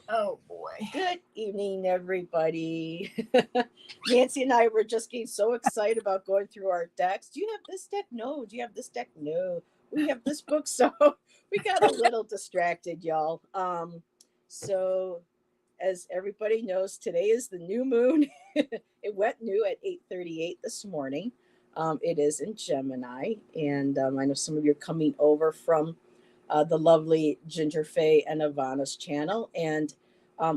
Oh boy. Good evening, everybody. Nancy and I were just getting so excited about going through our decks. Do you have this deck? No. Do you have this deck? No. We have this book, so we got a little distracted, y'all. So as everybody knows, today is the new moon. It went new at 8:38 this morning. It is in Gemini, and I know some of you are coming over from the lovely Ginger Faye and Ivana's channel. And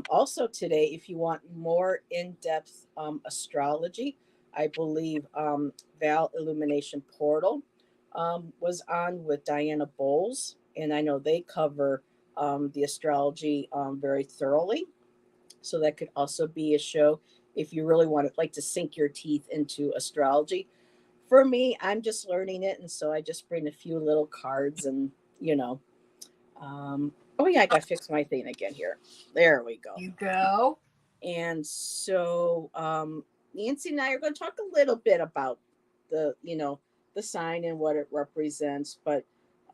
also today, if you want more in-depth astrology, I believe Val Illumination Portal was on with Diana Bowles, and I know they cover the astrology very thoroughly. So that could also be a show if you really want to like to sink your teeth into astrology. For me, I'm just learning it, and so I just bring a few little cards and you know oh yeah, I gotta fix my thing again here. There we go. You go. And so Nancy and I are going to talk a little bit about the the sign and what it represents, but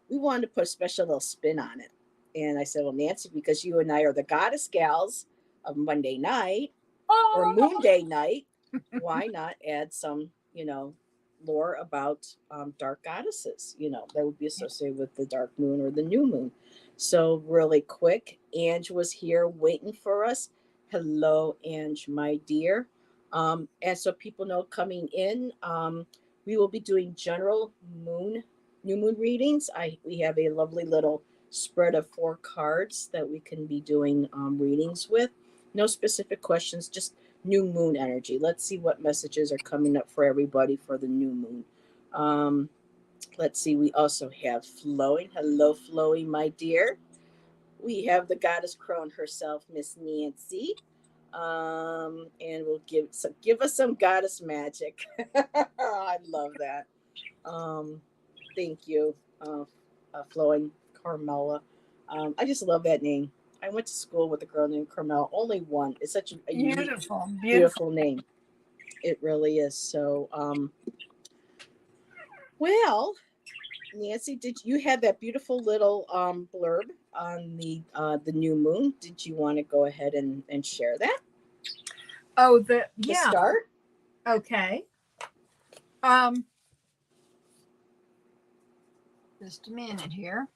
we wanted to put a special little spin on it. And I said, well, Nancy, because you and I are the goddess gals of Monday night or Moon Oh. Day night, why not add some lore about dark goddesses, that would be associated with the dark moon or the new moon. So, really quick, Ange was here waiting for us. Hello, Ange, my dear. And so people know coming in, we will be doing general new moon readings. We have a lovely little spread of 4 cards that we can be doing readings with. No specific questions, just new moon energy. Let's see what messages are coming up for everybody for the new moon. Um, let's see. We also have Flowing. Hello, Flowing, my dear. We have the goddess Crone herself, Miss Nancy. And we'll give us some goddess magic. I love that. Um, thank you, Flowing Carmela. I just love that name. I went to school with a girl named Carmel. Only one. It's such a unique, Beautiful. Beautiful. beautiful name. It really is. So, well, Nancy, did you have that beautiful little blurb on the new moon? Did you want to go ahead and share that Oh, to yeah. start? Okay. Um, just a minute here.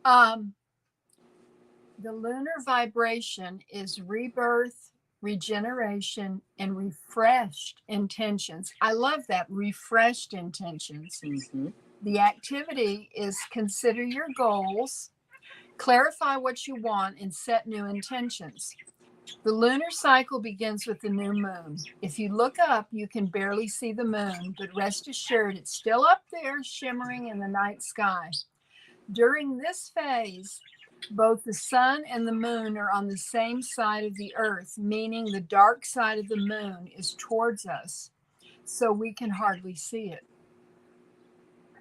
Um, the lunar vibration is rebirth, regeneration, and refreshed intentions. I love that, refreshed intentions. Mm-hmm. The activity is consider your goals, clarify what you want, and set new intentions. The lunar cycle begins with the new moon. If you look up, you can barely see the moon, but rest assured it's still up there, shimmering in the night sky. During this phase, both the sun and the moon are on the same side of the earth, meaning the dark side of the moon is towards us, so we can hardly see it.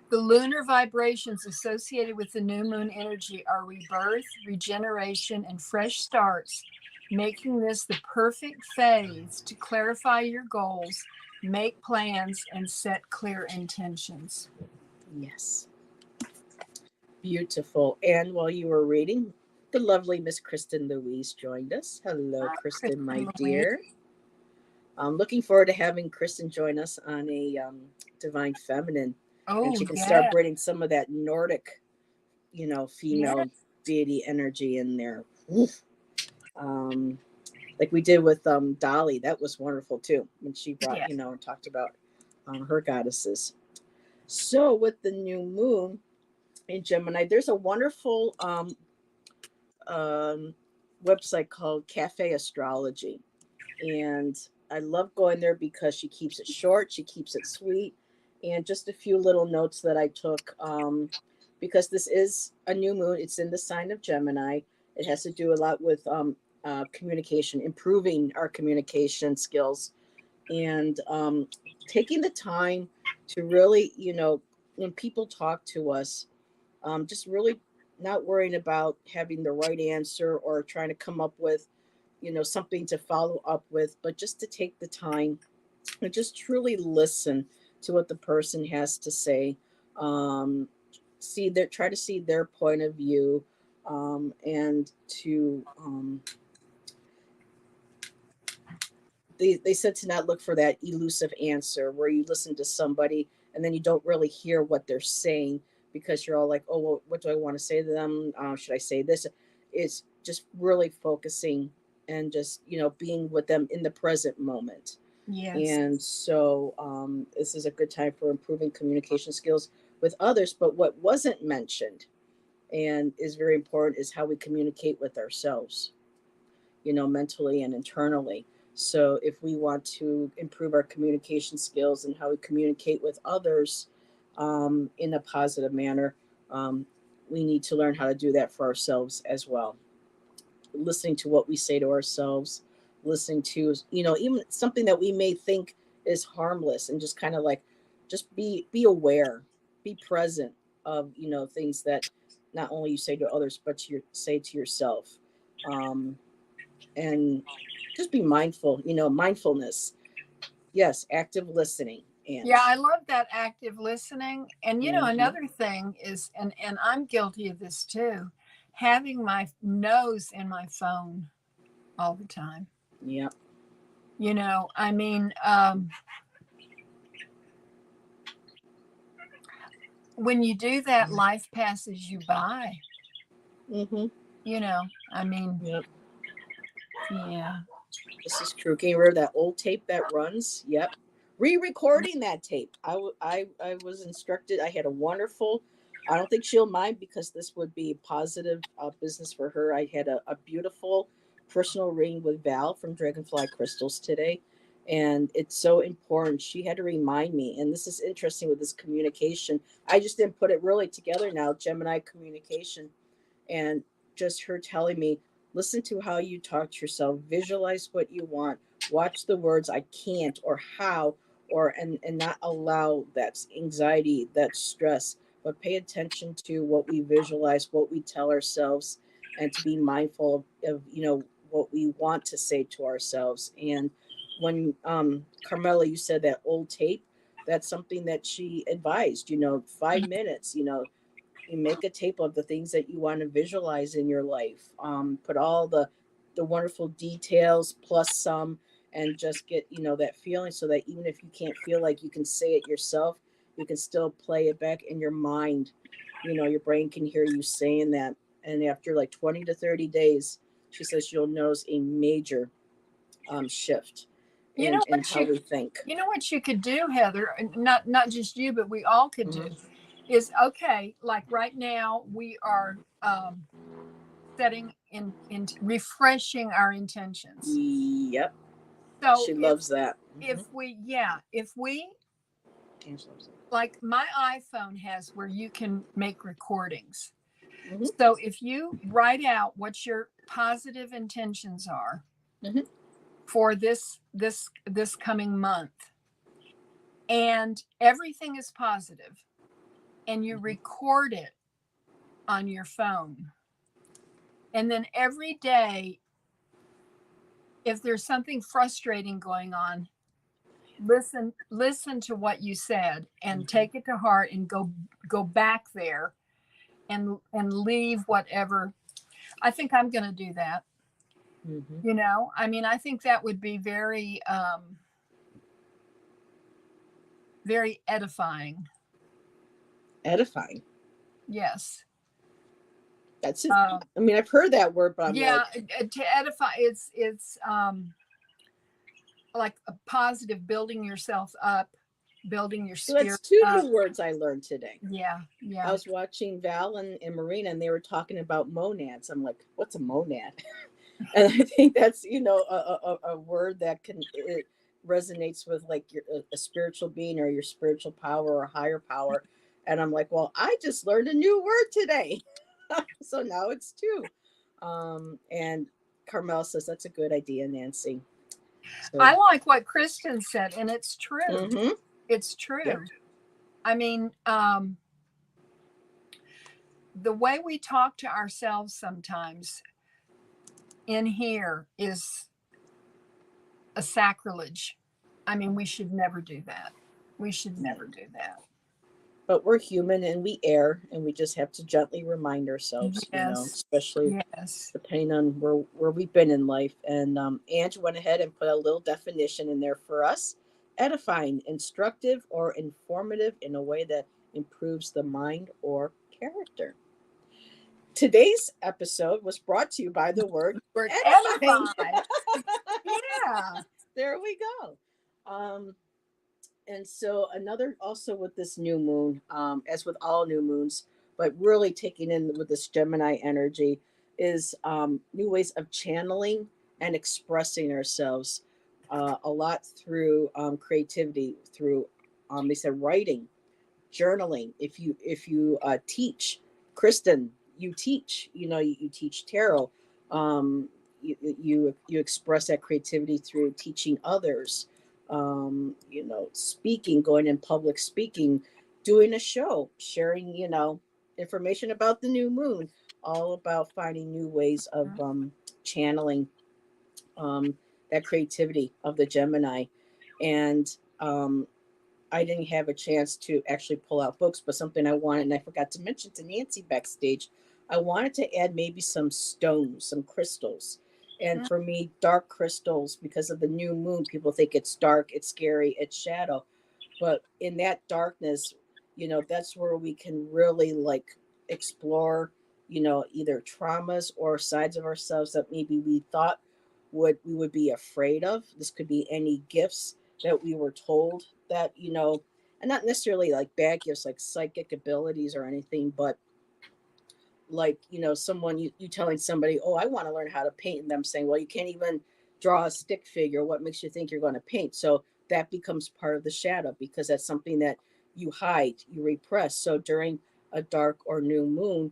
The lunar vibrations associated with the new moon energy are rebirth, regeneration, and fresh starts, making this the perfect phase to clarify your goals, make plans, and set clear intentions. Yes. Beautiful. And while you were reading, the lovely Miss Kristen Louise joined us. Hello, Hi, Kristen, my Kristen Louise. dear. I'm looking forward to having Kristen join us on a Divine Feminine, and Oh, she can start yeah. bringing some of that Nordic, Yeah. female deity energy in there. Oof. Um, like we did with Dolly, that was wonderful too when she brought, Yeah. and talked about her goddesses. So with the new moon in Gemini, there's a wonderful um, website called Cafe Astrology. And I love going there because she keeps it short, she keeps it sweet, and just a few little notes that I took because this is a new moon. It's in the sign of Gemini. It has to do a lot with communication, improving our communication skills, and taking the time to really, when people talk to us, just really not worrying about having the right answer or trying to come up with something to follow up with, but just to take the time and just truly listen to what the person has to say. um, try to see their point of view, and to they said to not look for that elusive answer where you listen to somebody and then you don't really hear what they're saying because you're all like, oh, well, what do I want to say to them? Should I say this? It's just really focusing and just, being with them in the present moment. Yes. And so this is a good time for improving communication skills with others. But what wasn't mentioned and is very important is how we communicate with ourselves, mentally and internally. So if we want to improve our communication skills and how we communicate with others in a positive manner, um, we need to learn how to do that for ourselves as well. Listening to what we say to ourselves, listening to, even something that we may think is harmless, and just kind of like, just be aware, be present of, things that not only you say to others, but say to yourself. And just be mindful, mindfulness. Yes, active listening. And Yeah, I love that active listening. And mhm, another thing is, and I'm guilty of this too, having my nose in my phone all the time. yeah. I mean, when you do that, life passes you by. Mm-hmm. You know, I mean, Yep. yeah. This is true. Getting rid of that old tape that runs. Yep. Re-recording that tape. I was instructed. I had a wonderful. I don't think she'll mind because this would be positive business for her. I had a beautiful personal reading with Val from Dragonfly Crystals today, and it's so important. She had to remind me, and this is interesting with this communication. I just didn't put it really together now. Gemini communication, and just her telling me, listen to how you talk to yourself, visualize what you want, watch the words I can't or how, or and not allow that anxiety, that stress, but pay attention to what we visualize, what we tell ourselves, and to be mindful of what we want to say to ourselves. And when Carmela, you said that old tape, that's something that she advised, 5 minutes, you make a tape of the things that you want to visualize in your life. Put all the wonderful details plus some, and just get that feeling, so that even if you can't feel like you can say it yourself, you can still play it back in your mind. Your brain can hear you saying that, and after like 20 to 30 days, she says you'll notice a major shift You know in what how you we think. you know what you could do, Heather, and not just you, but we all could do, Mhm. is okay, like right now we are setting in refreshing our intentions. Yep, So she if loves that. if we yeah, if we, Angela loves like my iPhone has where you can make recordings. it. So if you write out what your positive intentions are Hmm. for this coming month, and everything is positive, and you Hmm. record it on your phone, and then every day, if there's something frustrating going on, listen to what you said and Hmm. take it to heart, and go back there and leave whatever. I think I'm going to do that. Hmm. I mean, I think that would be very very edifying. Edifying. Yes. That's it. uh, I mean, I've heard that word, but I'm yeah, like, to edify, it's like a positive, building yourself up, building your so that's spirit two up. new words I learned today. Yeah, I yeah. was watching Val and Marina, and they were talking about monads. I'm like, what's a monad? And I think that's a word that it resonates with like a spiritual being, or your spiritual power or higher power. And I'm like, well, I just learned a new word today. So now it's two. And Carmel says that's a good idea, Nancy. So I like what Kristen said, and it's true. mm-hmm. It's Yep. true. I mean, the way we talk to ourselves sometimes in here is a sacrilege. I mean, we should never do that. We should Yeah. never do that. but we're human and we err, and we just have to gently remind ourselves, Yes. especially Yes. depending on where we've been in life. And Ange went ahead and put a little definition in there for us: edifying, instructive, or informative in a way that improves the mind or character. Today's episode was brought to you by the word We're edifying. edified. Yeah. There we go. And so another, also with this new moon, as with all new moons, but really taking in with this Gemini energy, is new ways of channeling and expressing ourselves, a lot through creativity, through they said writing, journaling. If you teach, Kristen, you teach, you teach tarot. You express that creativity through teaching others. Speaking, going in public speaking, doing a show, sharing, information about the new moon, all about finding new ways of channeling um, that creativity of the Gemini. And I didn't have a chance to actually pull out books, but something I wanted, and I forgot to mention to Nancy backstage, I wanted to add maybe some stones, some crystals. And for me, dark crystals, because of the new moon, people think it's dark, it's scary, it's shadow. But in that darkness, that's where we can really like explore, either traumas or sides of ourselves that maybe we thought we would be afraid of. This could be any gifts that we were told that, and not necessarily like bad gifts like psychic abilities or anything, but like, someone, you telling somebody, oh, I want to learn how to paint, and them saying, well, you can't even draw a stick figure. What makes you think you're going to paint? So that becomes part of the shadow, because that's something that you hide, you repress. So during a dark or new moon,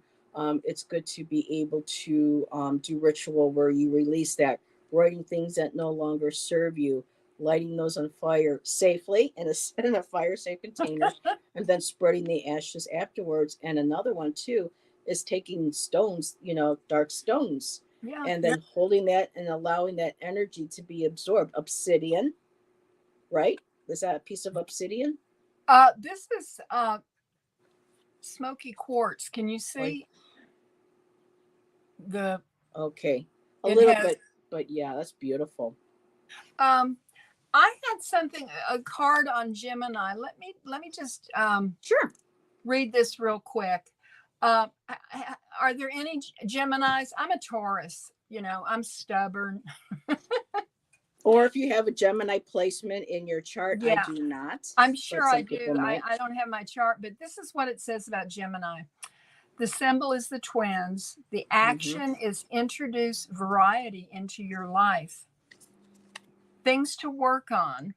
it's good to be able to do ritual where you release that, writing things that no longer serve you, lighting those on fire safely in a fire safe container, and then spreading the ashes afterwards. And another one too is taking stones, dark stones, Yeah. and Yeah. then holding that and allowing that energy to be absorbed. Obsidian, right? Is that a piece of obsidian? This is smoky quartz. Can you Like, see the? okay, a It little has. bit, but yeah, that's beautiful. Um, I had something, a card on Gemini. Let me just Sure. read this real quick. Are there any Geminis? I'm a Taurus. I'm stubborn. Or if you have a Gemini placement in your chart, I Yeah, do not, I'm but sure I some do. people I, might. I don't have my chart, but this is what it says about Gemini. The symbol is the twins. The Mm-hmm. action is introduce variety into your life. Things to work on: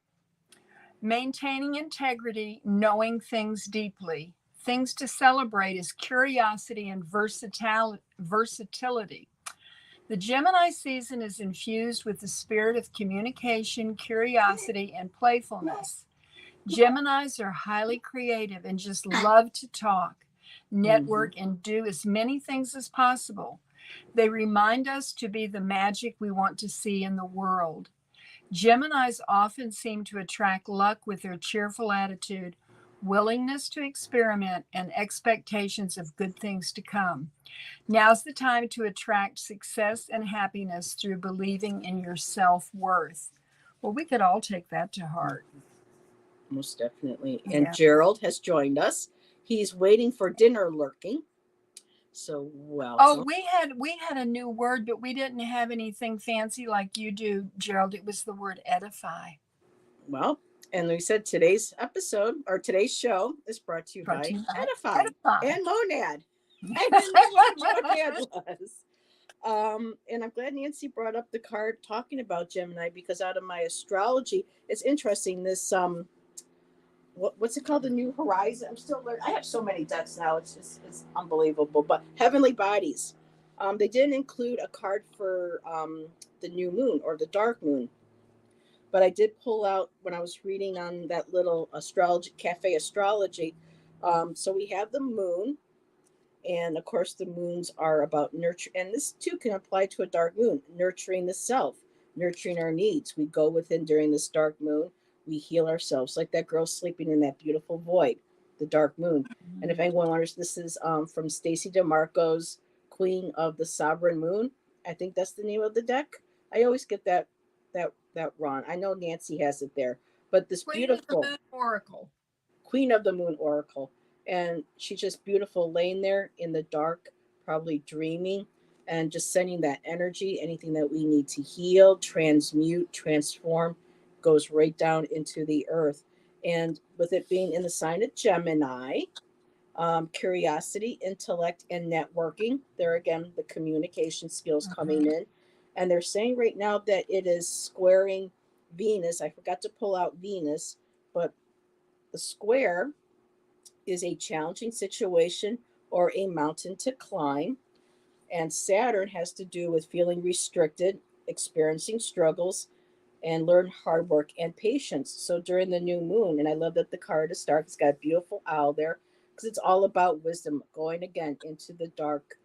maintaining integrity, knowing things deeply. Things to celebrate is curiosity and versatility. The Gemini season is infused with the spirit of communication, curiosity, and playfulness. Geminis are highly creative and just love to talk, Mm-hmm. network, and do as many things as possible. They remind us to be the magic we want to see in the world. Geminis often seem to attract luck with their cheerful attitude, willingness to experiment, and expectations of good things to come. Now's the time to attract success and happiness through believing in your self worth. Well, we could all take that to heart. Most definitely. And Yeah. Gerald has joined us. He's waiting for dinner lurking. So Oh, welcome. we had a new word, but we didn't have anything fancy like you do, Gerald. It was the word edify. Well, and we said today's episode or today's show is brought to you Brought by to you by Edify Edify. and Monad. I didn't know what Monad was. And I'm glad Nancy brought up the card talking about Gemini, because out of my astrology, it's interesting. This what's it called? The New Horizon. I'm still learning. I have so many decks now. It's unbelievable. But heavenly bodies. They didn't include a card for the new moon or the dark moon, but I did pull out when I was reading on that little astrology cafe astrology. So we have the moon, and of course the moons are about nurture, and this too can apply to a dark moon, nurturing the self, nurturing our needs. We go within during this dark moon, we heal ourselves, like that girl sleeping in that beautiful void. the dark moon. And if anyone wonders, this is from Stacy DeMarco's Queen of the Sovereign Moon. I think that's the name of the deck. I always get that wrong. I know Nancy has it there, but this Queen of the beautiful Moon Oracle. Queen of the Moon Oracle. And she's just beautiful laying there in the dark, probably dreaming and just sending that energy. Anything that we need to heal, transmute, transform goes right down into the earth. And with it being in the sign of Gemini, curiosity, intellect, and networking, there again, the communication skills coming in. And they're saying right now that it is squaring Venus. I forgot to pull out Venus, but the square is a challenging situation or a mountain to climb. And Saturn has to do with feeling restricted, experiencing struggles, and learn hard work and patience. So during the new moon, and I love that the card is dark, it's got a beautiful owl there because it's all about wisdom, going again into the dark,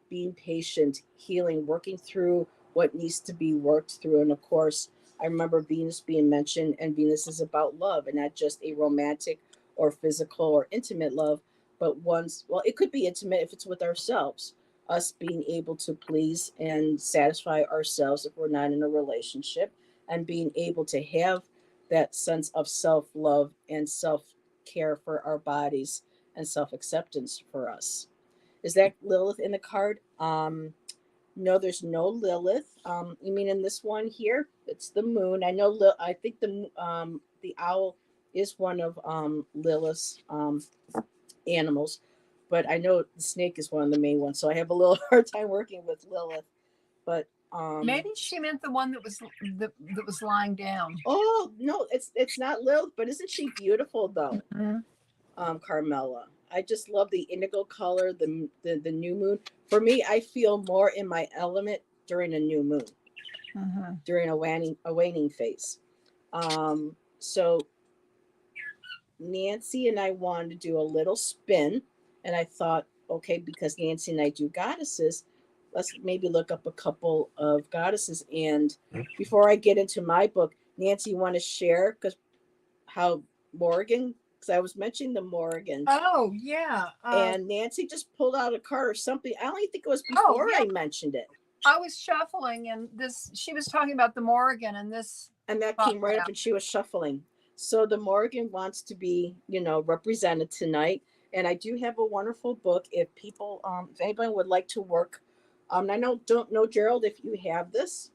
being patient, healing, working through what needs to be worked through. And of course, I remember Venus being mentioned, and Venus is about love and not just a romantic or physical or intimate love, but one's, well, it could be intimate if it's with ourselves, us being able to please and satisfy ourselves if we're not in a relationship, and being able to have that sense of self-love and self-care for our bodies and self-acceptance for us. Is that Lilith in the card? No, there's no Lilith. You mean in this one here? It's the moon. I know. I think the owl is one of Lilith's animals, but I know the snake is one of the main ones. So I have a little hard time working with Lilith. But maybe she meant the one that was lying down. Oh no, it's not Lilith, but isn't she beautiful though? Carmela. I just love the indigo color, the new moon. For me, I feel more in my element during a new moon, during a waning phase. So Nancy and I wanted to do a little spin, and I thought, okay, because Nancy and I do goddesses, let's maybe look up a couple of goddesses. And before I get into my book, Nancy, you want to share because how Morgan? Because I was mentioning the Morgan. Oh yeah. And Nancy just pulled out a card or something. I don't even think it was before I mentioned it. I was shuffling, and she was talking about the Morgan, and that came right up, and she was shuffling. So the Morgan wants to be, represented tonight. And I do have a wonderful book. If people, if anybody would like to work, I don't know, Gerald, if you have this.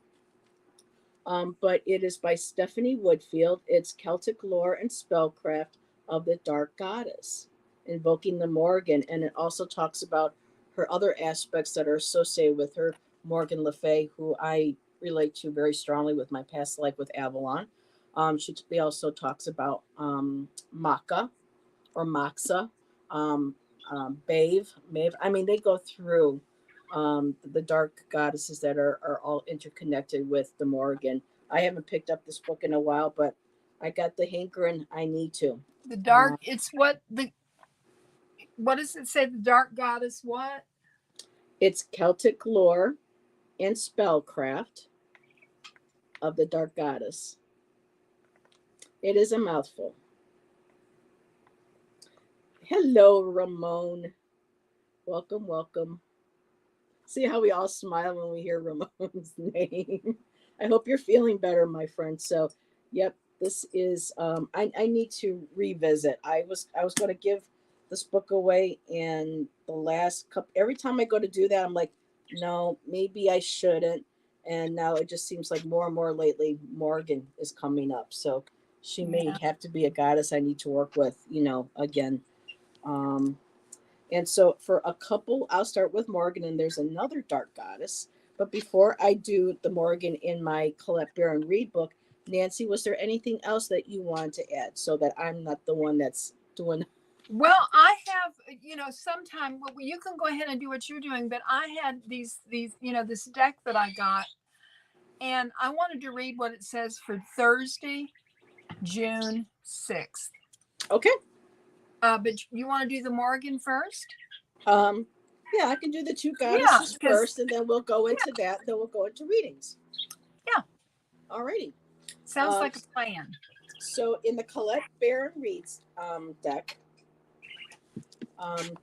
But it is by Stephanie Woodfield. It's Celtic Lore and Spellcraft of the Dark Goddess, invoking the Morgan. And it also talks about her other aspects that are associated with her, Morgan Le Fay, who I relate to very strongly with my past life with Avalon. She also talks about Maka or Moxa, Maeve. I mean, they go through the dark goddesses that are all interconnected with the Morgan. I haven't picked up this book in a while, but I got the hankering. I need to. The dark. It's what does it say? The dark goddess what? It's Celtic lore and spellcraft of the dark goddess. It is a mouthful. Hello, Ramon. Welcome, welcome. See how we all smile when we hear Ramon's name. I hope you're feeling better, my friend. So, yep, this is. I need to revisit. I was going to give this book away, and the last couple. Every time I go to do that, I'm like, no, maybe I shouldn't. And now it just seems like more and more lately, Morgan is coming up. So she may have to be a goddess I need to work with. Again. And so for a couple, I'll start with Morgan, and there's another dark goddess. But before I do the Morgan in my Colette Baron Reed book, Nancy, was there anything else that you wanted to add so that I'm not the one that's doing? Well, I have, sometime you can go ahead and do what you're doing, but I had these, this deck that I got, and I wanted to read what it says for Thursday, June 6th. Okay. But you want to do the Morgan first? Yeah, I can do the two goddesses first, and then we'll go into that. Then we'll go into readings. Yeah. Alrighty. Sounds like a plan. So in the Colette Baron Reed's deck,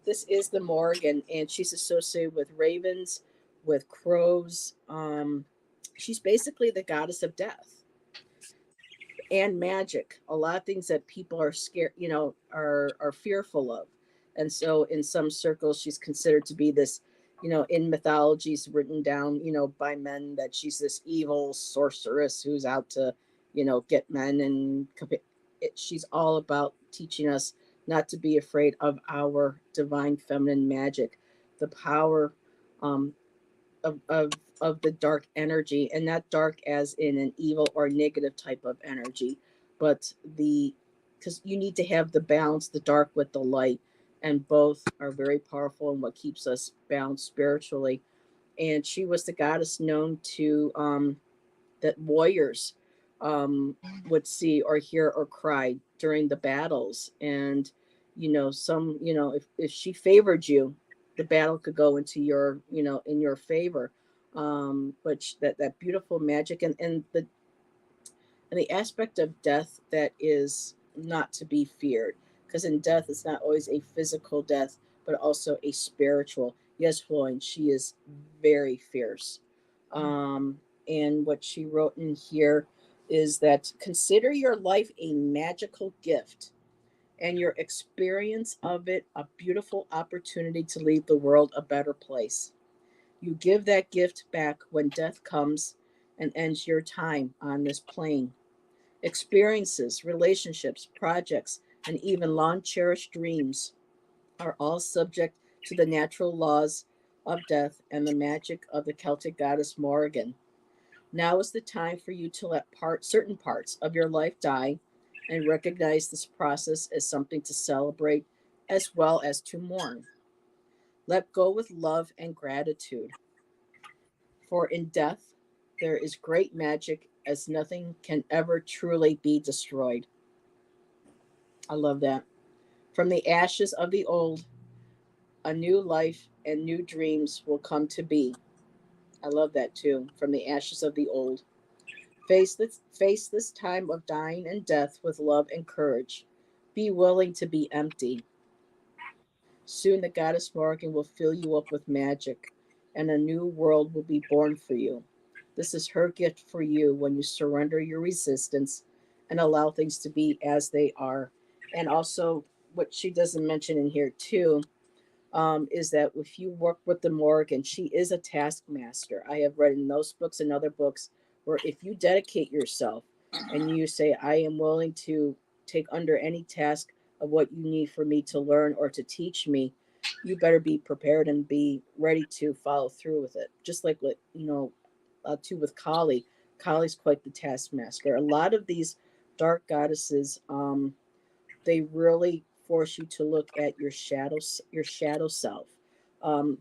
This is the Morgan, and she's associated with ravens, with crows. She's basically the goddess of death and magic. A lot of things that people are scared, are fearful of. And so, in some circles, she's considered to be this, in mythologies written down, by men, that she's this evil sorceress who's out to, get men and she's all about teaching us not to be afraid of our divine feminine magic, the power um, of the dark energy, and not dark as in an evil or negative type of energy, but the because you need to have the balance, the dark with the light, and both are very powerful in what keeps us balanced spiritually. And she was the goddess known to that warriors would see or hear or cry during the battles. And, if she favored you, the battle could go into your, in your favor. But that beautiful magic and the aspect of death that is not to be feared. Because in death, it's not always a physical death, but also a spiritual. Yes, Floyd, she is very fierce. Um, and what she wrote in here is that consider your life a magical gift and your experience of it a beautiful opportunity to leave the world a better place. You give that gift back when death comes and ends your time on this plane. Experiences, relationships, projects, and even long cherished dreams are all subject to the natural laws of death and the magic of the Celtic goddess Morrigan. Now is the time for you to let certain parts of your life die and recognize this process as something to celebrate as well as to mourn. Let go with love and gratitude. For in death there is great magic, as nothing can ever truly be destroyed. I love that. From the ashes of the old, a new life and new dreams will come to be. I love that too. From the ashes of the old. Face this time of dying and death with love and courage. Be willing to be empty. Soon the goddess Morgan will fill you up with magic, and a new world will be born for you. This is her gift for you when you surrender your resistance and allow things to be as they are. And also, what she doesn't mention in here too, is that if you work with the Morgan, she is a taskmaster. I have read in those books and other books where if you dedicate yourself and you say, I am willing to take under any task of what you need for me to learn or to teach me, you better be prepared and be ready to follow through with it. Just like what, too with Kali. Kali's quite the taskmaster. A lot of these dark goddesses, they really force you to look at your shadow self,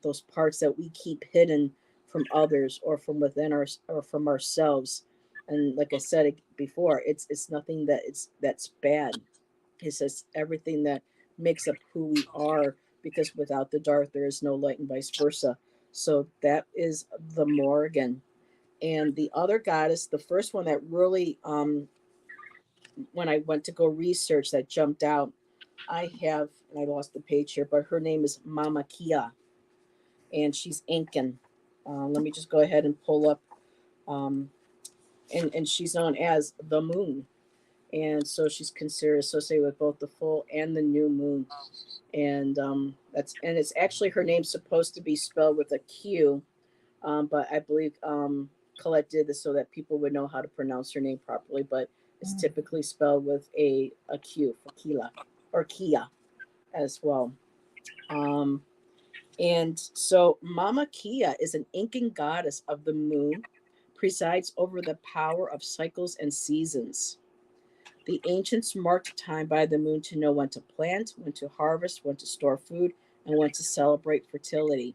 those parts that we keep hidden from others or from within our or from ourselves. And like I said before, it's nothing that's bad. It's just everything that makes up who we are, because without the dark there is no light and vice versa. So that is the Morgan. And the other goddess, the first one that really, when I went to go research, that jumped out, I have, and I lost the page here, but her name is Mama Kia, and she's Incan. Let me just go ahead and pull up, um, and she's known as the Moon, and so she's considered associated with both the full and the new moon, and it's actually, her name's supposed to be spelled with a Q, but I believe Colette did this so that people would know how to pronounce her name properly, but it's typically spelled with a Q for Kila or Kia as well. Um, and so Mama Kia is an Incan goddess of the moon, presides over the power of cycles and seasons. The ancients marked time by the moon to know when to plant, when to harvest, when to store food, and when to celebrate fertility.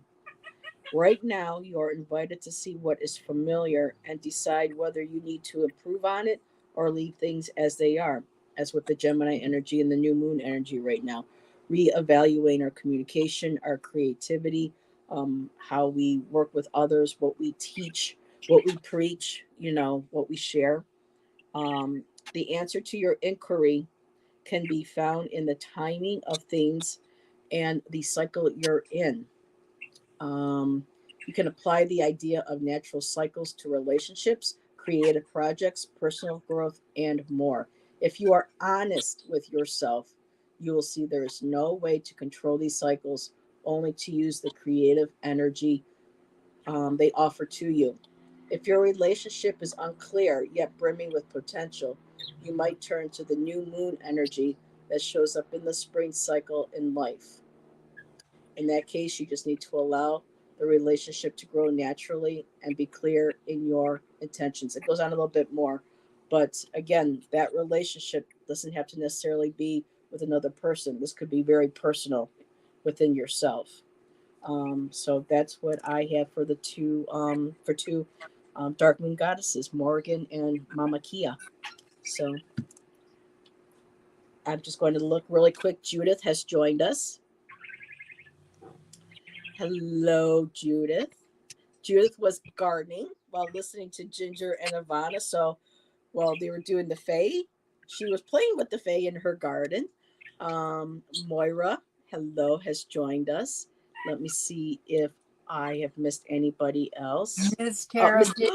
Right now, you are invited to see what is familiar and decide whether you need to improve on it or leave things as they are, as with the Gemini energy and the new moon energy right now. Reevaluating our communication, our creativity, how we work with others, what we teach, what we preach, what we share. The answer to your inquiry can be found in the timing of things and the cycle you're in. You can apply the idea of natural cycles to relationships, creative projects, personal growth, and more. If you are honest with yourself, you will see there is no way to control these cycles, only to use the creative energy they offer to you. If your relationship is unclear yet brimming with potential, you might turn to the new moon energy that shows up in the spring cycle in life. In that case, you just need to allow the relationship to grow naturally and be clear in your intentions. It goes on a little bit more, but again, that relationship doesn't have to necessarily be with another person. This could be very personal within yourself. So that's what I have for the two dark moon goddesses, Morgan and Mama Kia. So I'm just going to look really quick. Judith has joined us. Hello, Judith. Judith was gardening while listening to Ginger and Ivana. So while they were doing the Fae, she was playing with the Fae in her garden. Moira, hello, has joined us. Let me see if I have missed anybody else. Miss Oh, Tara D.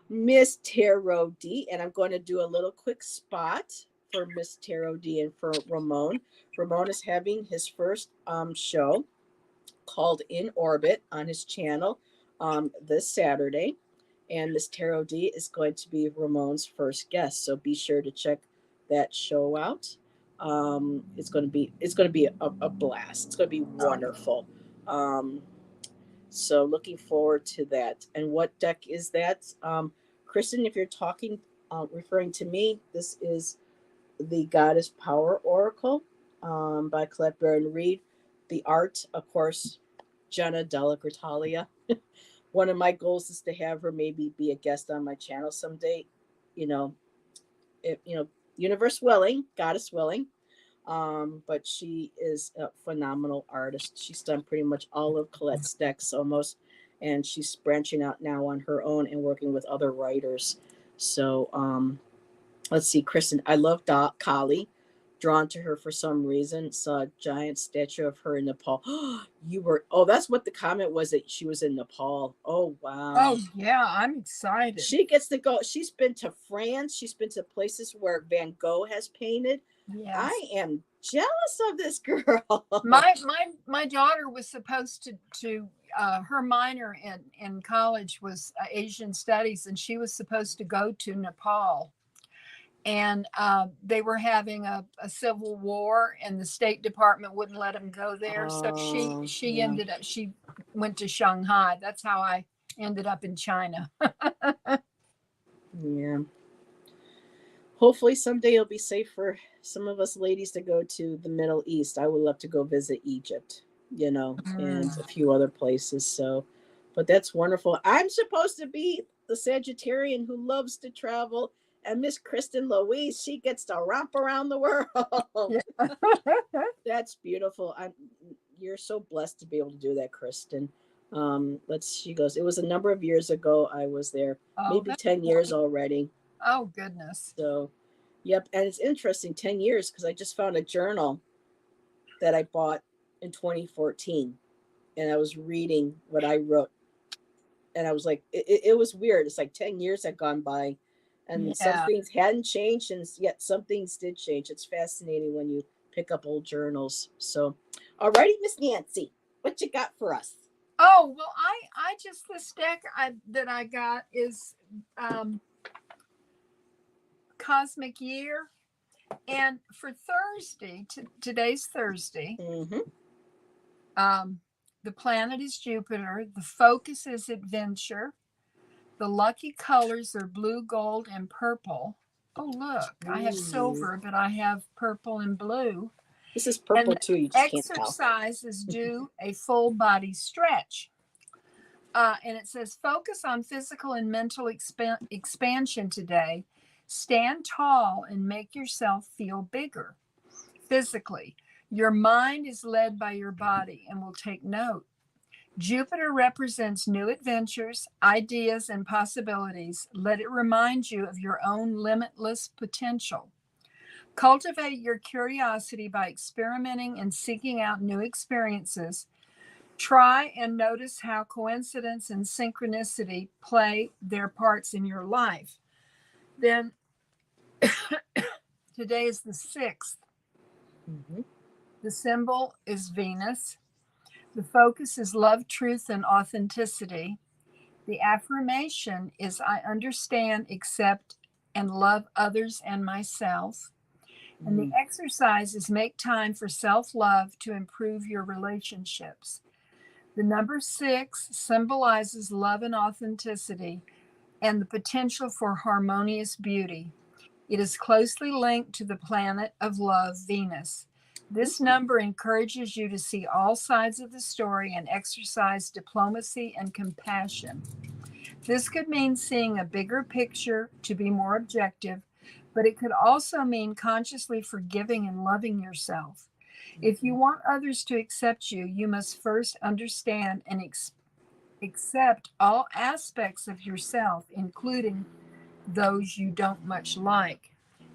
Miss Tarot D. And I'm going to do a little quick spot for Miss Tarot D and for Ramon. Ramon is having his first show called In Orbit on his channel this Saturday. And Miss Tarot D is going to be Ramon's first guest. So be sure to check that show out. It's going to be a blast. It's going to be wonderful. So looking forward to that. And what deck is that? Kristen, if you're talking, referring to me, this is the Goddess Power Oracle by Colette Baron Reed. The art, of course, Jenna Della Gritalia. One of my goals is to have her maybe be a guest on my channel someday. You know, if universe willing, goddess willing. But she is a phenomenal artist. She's done pretty much all of Colette's decks almost, and she's branching out now on her own and working with other writers. So let's see, Kristen. I love Kali. Drawn to her for some reason. Saw a giant statue of her in Nepal. You were. Oh, that's what the comment was, that she was in Nepal. Oh wow. Oh yeah, I'm excited. She gets to go. She's been to France. She's been to places where Van Gogh has painted. Yes. I am jealous of this girl. My daughter was supposed to her minor in college was Asian studies, and she was supposed to go to Nepal. And they were having a civil war, and the State Department wouldn't let them go there. So she ended up, she went to Shanghai. That's how I ended up in China. Yeah. Hopefully someday it'll be safe for some of us ladies to go to the Middle East. I would love to go visit Egypt, and a few other places. So, but that's wonderful. I'm supposed to be the Sagittarian who loves to travel. And Miss Kristen Louise, she gets to romp around the world. That's beautiful. You're so blessed to be able to do that, Kristen. She goes, it was a number of years ago I was there, maybe 10 years already. Oh, goodness. So, yep. And it's interesting, 10 years, because I just found a journal that I bought in 2014. And I was reading what I wrote. And I was like, it was weird. It's like 10 years had gone by. And some things hadn't changed, and yet some things did change. It's fascinating when you pick up old journals. So, all righty, Miss Nancy, what you got for us? Oh, well, I just, this deck that I got is Cosmic Year. And for Thursday, today's Thursday, the planet is Jupiter. The focus is adventure. The lucky colors are blue, gold, and purple. Oh, look, I have silver, but I have purple and blue. This is purple too. You just can't tell. Exercises do a full body stretch. And it says, focus on physical and mental expansion today. Stand tall and make yourself feel bigger. Physically, your mind is led by your body and will take note. Jupiter represents new adventures, ideas, and possibilities. Let it remind you of your own limitless potential. Cultivate your curiosity by experimenting and seeking out new experiences. Try and notice how coincidence and synchronicity play their parts in your life. Then today is the 6th. Mm-hmm. The symbol is Venus. The focus is love, truth, and authenticity. The affirmation is I understand, accept, and love others and myself. And the exercise is make time for self love to improve your relationships. The number 6 symbolizes love and authenticity and the potential for harmonious beauty. It is closely linked to the planet of love, Venus. This number encourages you to see all sides of the story and exercise diplomacy and compassion. This could mean seeing a bigger picture to be more objective, but it could also mean consciously forgiving and loving yourself. If you want others to accept you, you must first understand and accept all aspects of yourself, including those you don't much like.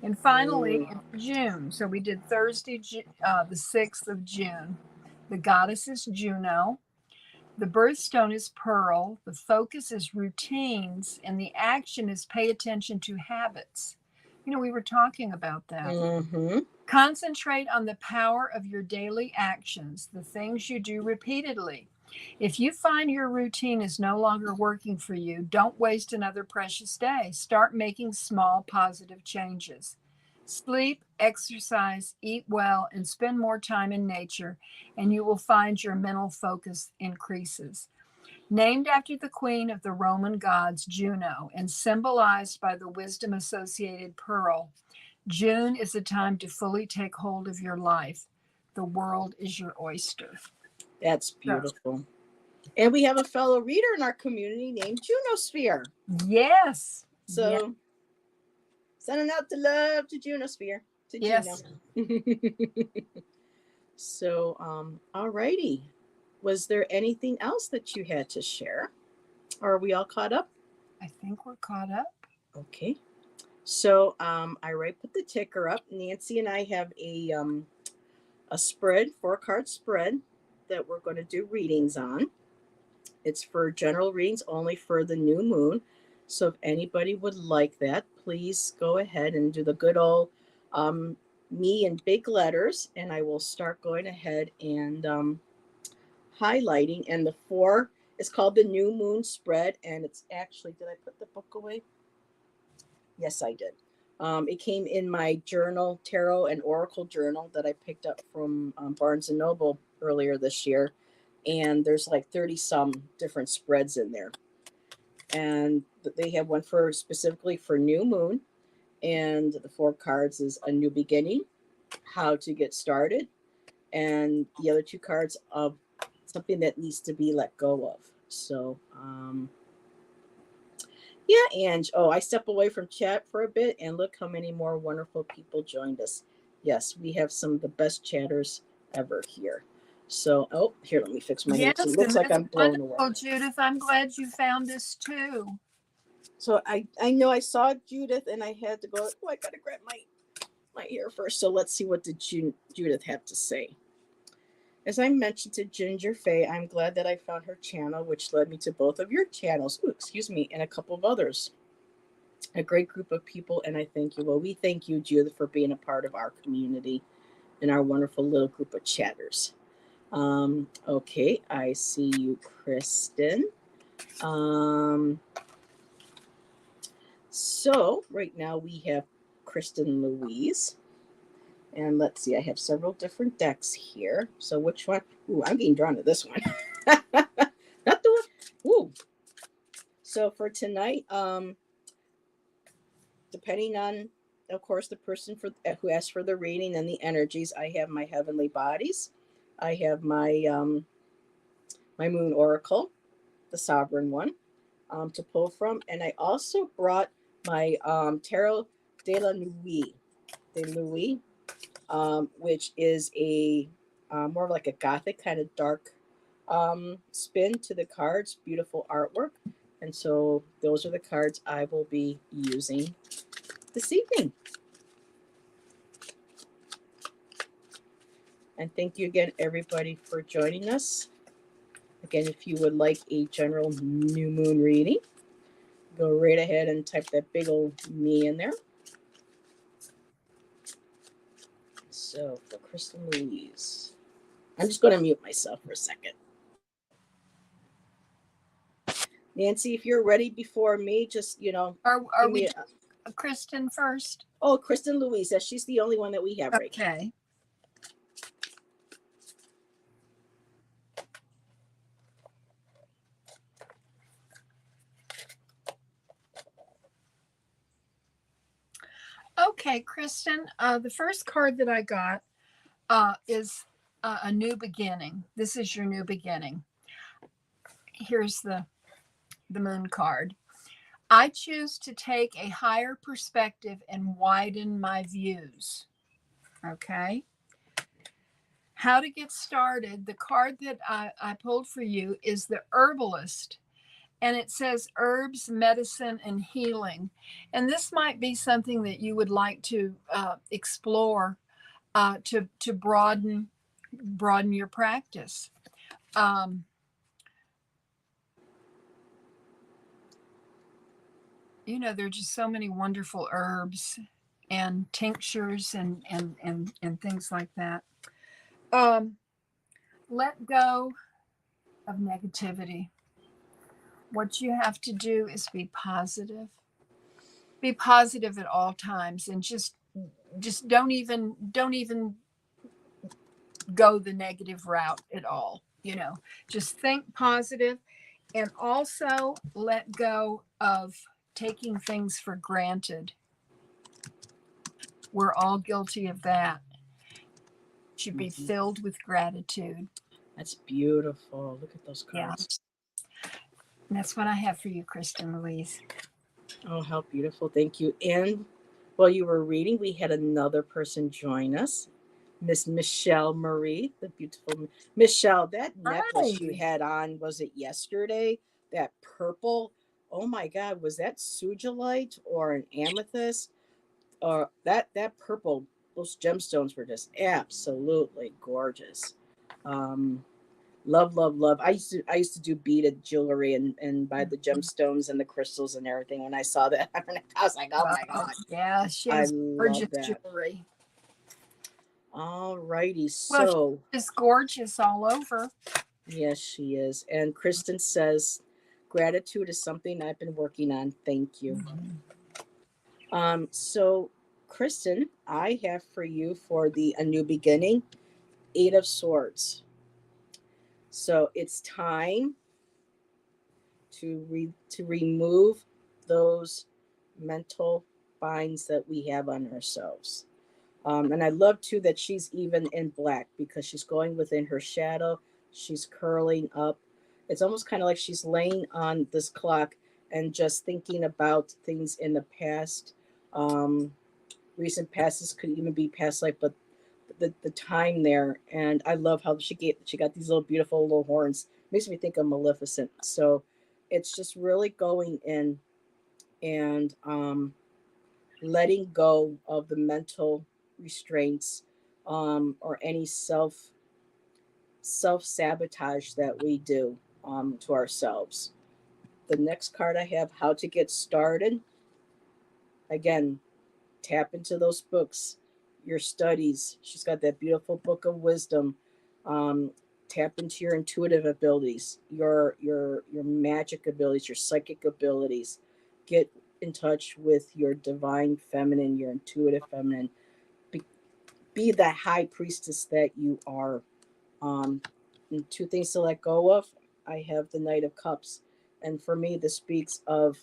And finally, it's June. So we did Thursday, the 6th of June. The goddess is Juno. The birthstone is Pearl. The focus is routines, and the action is pay attention to habits. We were talking about that. Mm-hmm. Concentrate on the power of your daily actions, the things you do repeatedly. If you find your routine is no longer working for you, don't waste another precious day. Start making small positive changes. Sleep, exercise, eat well, and spend more time in nature, and you will find your mental focus increases. Named after the queen of the Roman gods, Juno, and symbolized by the wisdom associated pearl, June is a time to fully take hold of your life. The world is your oyster. That's beautiful. And we have a fellow reader in our community named Junosphere. Yes. So sending out the love to Junosphere. To Yes. Juno. So, all righty. Was there anything else that you had to share? Or are we all caught up? I think we're caught up. Okay. So I put the ticker up. Nancy and I have a spread, 4-card spread that we're going to do readings on. It's for general readings only for the new moon. So if anybody would like that, please go ahead and do the good old me in big letters, and I will start going ahead and highlighting. And the 4 is called the new moon spread, and it's actually, did I put the book away? Yes, I did. It came in my journal, tarot and oracle journal that I picked up from Barnes & Noble earlier this year. And there's like 30 some different spreads in there. And they have one for specifically for new moon. And the 4 cards is a new beginning, how to get started. And the other 2 cards of something that needs to be let go of. So, yeah, Ange. Oh, I step away from chat for a bit, and look how many more wonderful people joined us. Yes, we have some of the best chatters ever here. So, oh, here, let me fix my Yes, notes. It looks like I'm blown wonderful, away. Judith. I'm glad you found this too. So I know I saw Judith, and I had to go, oh, I got to grab my ear first. So let's see what did Judith have to say. As I mentioned to Ginger Faye, I'm glad that I found her channel, which led me to both of your channels. Ooh, excuse me, and a couple of others. A great group of people, and I thank you. Well, we thank you, Judith, for being a part of our community and our wonderful little group of chatters. Okay, I see you, Kristen. So right now we have Kristen Louise. And let's see, I have several different decks here. So which one? Ooh, I'm getting drawn to this one. Not the one. Ooh. So for tonight, depending on, of course, the person who asked for the reading and the energies, I have my heavenly bodies. I have my my moon oracle, the sovereign one, to pull from, and I also brought my tarot de la nuit, which is a more like a gothic kind of dark spin to the cards, beautiful artwork. And so those are the cards I will be using this evening. And thank you again, everybody, for joining us. Again, if you would like a general new moon reading, go right ahead and type that big old me in there. So for Kristen Louise, I'm just going to mute myself for a second. Nancy, if you're ready before me, just, Are give we me Kristen first? Oh, Kristen Louise. She's the only one that we have right now. Okay. Okay, Kristen, the first card that I got is a new beginning. This is your new beginning. Here's the moon card. I choose to take a higher perspective and widen my views. Okay. How to get started. The card that I pulled for you is the herbalist, and it says herbs, medicine, and healing. And this might be something that you would like to explore to broaden your practice. There are just so many wonderful herbs and tinctures and things like that. Let go of negativity. What you have to do is be positive. Be positive at all times, and just don't even go the negative route at all. Just think positive, and also let go of taking things for granted. We're all guilty of that. Should be filled with gratitude. That's beautiful. Look at those cards. Yeah. That's what I have for you, Kristen Louise. Oh, how beautiful. Thank you. And while you were reading, we had another person join us, Miss Michelle Marie, the beautiful Michelle. That necklace you had on, was it yesterday? That purple. Oh my God, was that sugilite or an amethyst? Or that purple, those gemstones were just absolutely gorgeous. Love, love, love. I used to do beaded jewelry and buy the gemstones and the crystals and everything. When I saw that, I was like, oh my God. Yeah, she has gorgeous jewelry. All righty. So she's gorgeous all over. Yes, she is. And Kristen says, gratitude is something I've been working on. Thank you. Mm-hmm. So Kristen, I have for you for a new beginning, 8 of Swords. So it's time to remove those mental binds that we have on ourselves. And I love too that she's even in black because she's going within her shadow. She's curling up. It's almost kind of like she's laying on this clock and just thinking about things in the past. Recent past, this could even be past life, but the time there. And I love how she got these little beautiful little horns. Makes me think of Maleficent. So it's just really going in and letting go of the mental restraints or any self sabotage that we do to ourselves. The next card I have, how to get started. Again, tap into those books, your studies. She's got that beautiful book of wisdom. Tap into your intuitive abilities, your magic abilities, your psychic abilities. Get in touch with your divine feminine, your intuitive feminine. Be the high priestess that you are. And 2 things to let go of. I have the Knight of Cups, and for me, this speaks of,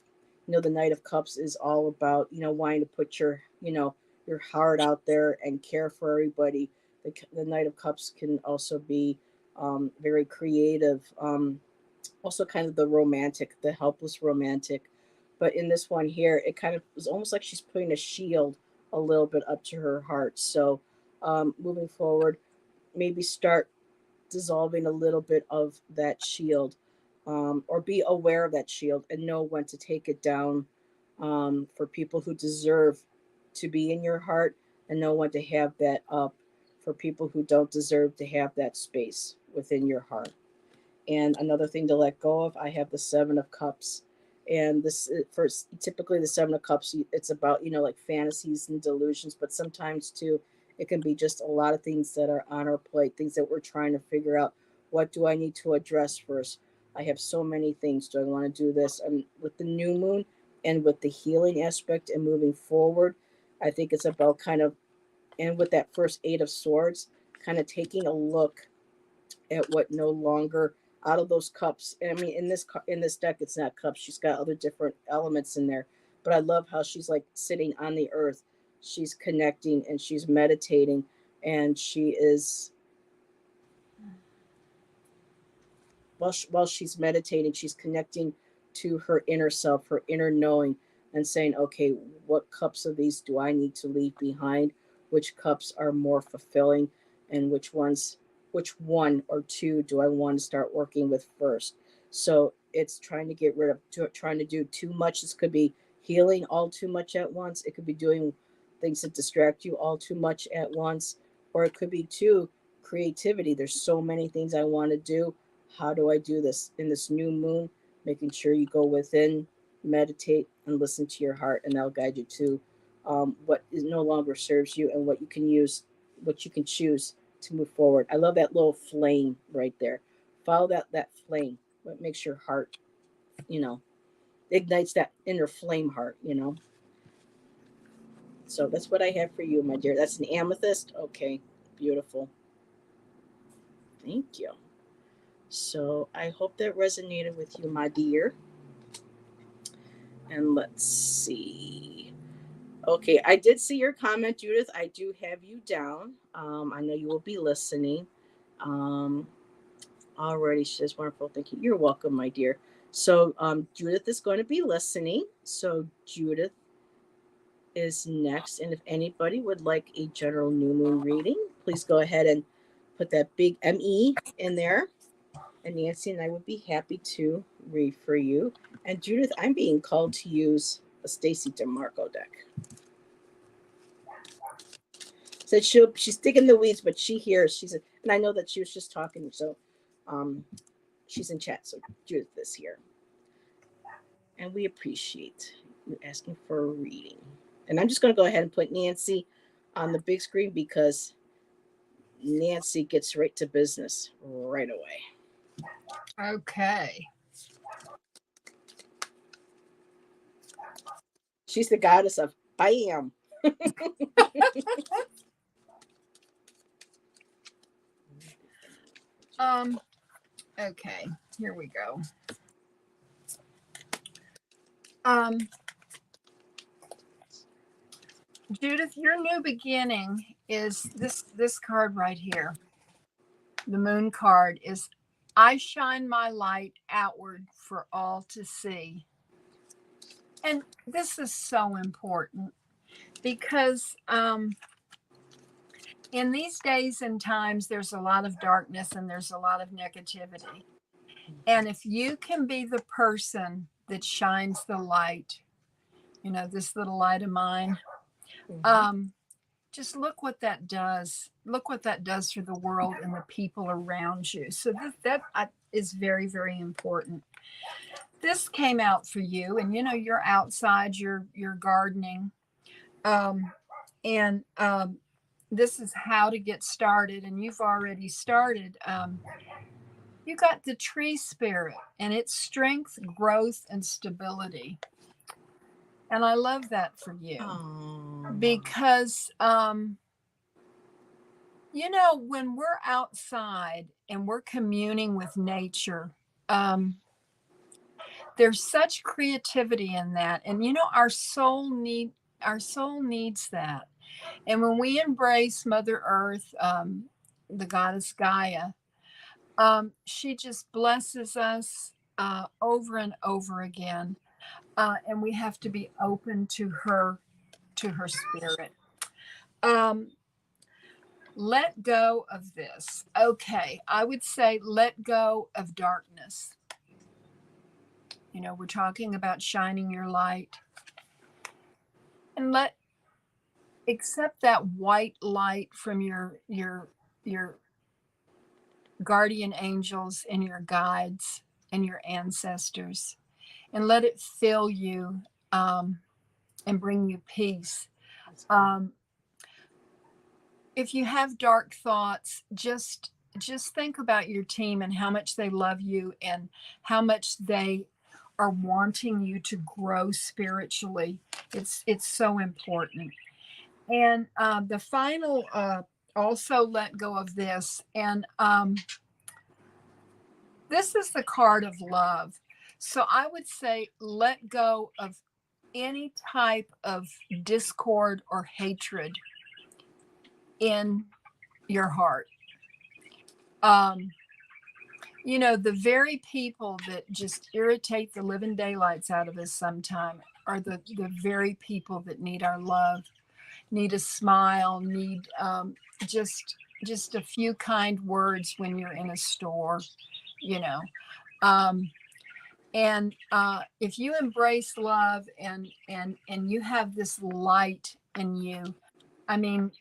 the Knight of Cups is all about, wanting to put your, your heart out there and care for everybody. The Knight of Cups can also be very creative, also kind of the romantic, the helpless romantic. But in this one here, it kind of was almost like she's putting a shield a little bit up to her heart. So moving forward, maybe start dissolving a little bit of that shield, or be aware of that shield and know when to take it down, for people who deserve to be in your heart, and know when to have that up for people who don't deserve to have that space within your heart. And another thing to let go of, I have the Seven of Cups. And this first, typically the Seven of Cups, it's about, like fantasies and delusions, but sometimes too, it can be just a lot of things that are on our plate, things that we're trying to figure out. What do I need to address first? I have so many things. Do I want to do this? And with the new moon and with the healing aspect and moving forward, I think it's about kind of, and with that first Eight of Swords, kind of taking a look at what no longer out of those cups. And I mean, in this deck, it's not cups. She's got other different elements in there. But I love how she's like sitting on the earth. She's connecting and she's meditating, and she is while she's meditating, she's connecting to her inner self, her inner knowing, and saying, okay, what cups of these do I need to leave behind? Which cups are more fulfilling, and which one or two do I want to start working with first? So it's trying to get rid of, trying to do too much. This could be healing all too much at once. It could be doing things that distract you all too much at once, or it could be too creativity. There's so many things I want to do. How do I do this in this new moon? Making sure you go within, meditate, and listen to your heart, and that'll guide you to what is no longer serves you and what you can use, what you can choose to move forward. I love that little flame right there. Follow that flame. What makes your heart, ignites that inner flame heart. So that's what I have for you, my dear. That's an amethyst. Okay, beautiful. Thank you. So I hope that resonated with you, my dear. And let's see. Okay, I did see your comment, Judith. I do have you down. I know you will be listening. Already, she says, wonderful. Thank you. You're welcome, my dear. So Judith is going to be listening. So Judith is next. And if anybody would like a general new moon reading, please go ahead and put that big ME in there. And Nancy and I would be happy to read for you. And Judith, I'm being called to use a Stacy DeMarco deck. Said she's digging the weeds, but she hears. And I know that she was just talking, so she's in chat. So Judith is here, and we appreciate you asking for a reading. And I'm just going to go ahead and put Nancy on the big screen because Nancy gets right to business right away. Okay. She's the goddess of bam. Okay, here we go. Judith, your new beginning is this card right here. The moon card is, I shine my light outward for all to see. And this is so important because in these days and times, there's a lot of darkness and there's a lot of negativity. And if you can be the person that shines the light, this little light of mine, just look what that does. Look what that does for the world and the people around you. So that is very, very important. This came out for you, and you're outside, you're gardening, and this is how to get started, and you've already started. You got the tree spirit, and it's strength, growth, and stability. And I love that for you. Because, when we're outside and we're communing with nature, there's such creativity in that. And, our soul needs that. And when we embrace Mother Earth, the goddess Gaia, she just blesses us over and over again. And we have to be open to her spirit. Let go of this. Okay, I would say let go of darkness. We're talking about shining your light. And let accept that white light from your guardian angels and your guides and your ancestors, and let it fill you, and bring you peace. Um, if you have dark thoughts, just think about your team and how much they love you and how much they are wanting you to grow spiritually. It's so important. And the final, also let go of this. And this is the card of love. So I would say let go of any type of discord or hatred in your heart. Um, the very people that just irritate the living daylights out of us sometime are the very people that need our love, need a smile, need just just a few kind words when you're in a store, you know. Um, and if you embrace love and you have this light in you, I mean,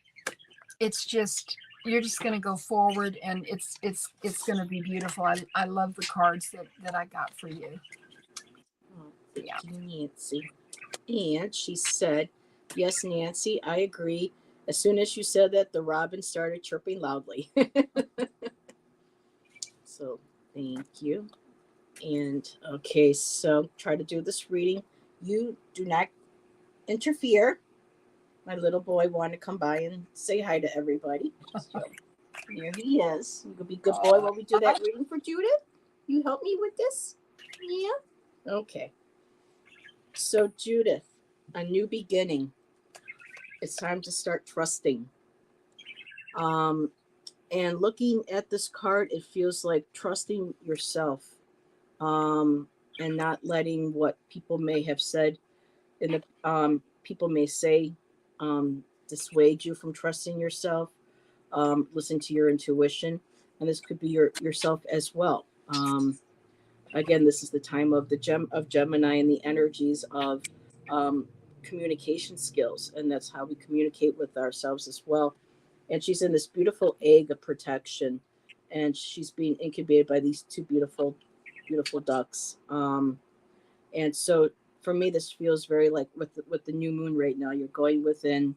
it's just you're just going to go forward, and it's going to be beautiful. I love the cards that I got for you. Oh, Yeah. thank you, Nancy. And she said, yes, Nancy, I agree. As soon as you said that, the robin started chirping loudly. So thank you. And okay, so try to do this reading. You do not interfere. My little boy wanted to come by and say hi to everybody. So here he is. You could be a good boy while we do that reading for Judith. You help me with this? Yeah? Okay. So, Judith, a new beginning. It's time to start trusting. And looking at this card, it feels like trusting yourself, and not letting what people may have said in the people may say dissuade you from trusting yourself. Listen to your intuition, and this could be yourself as well. Again, this is the time of the gem of Gemini and the energies of um, communication skills, and that's how we communicate with ourselves as well. And she's in this beautiful egg of protection, and she's being incubated by these two beautiful ducks. And so for me, this feels very like with the new moon right now. You're going within,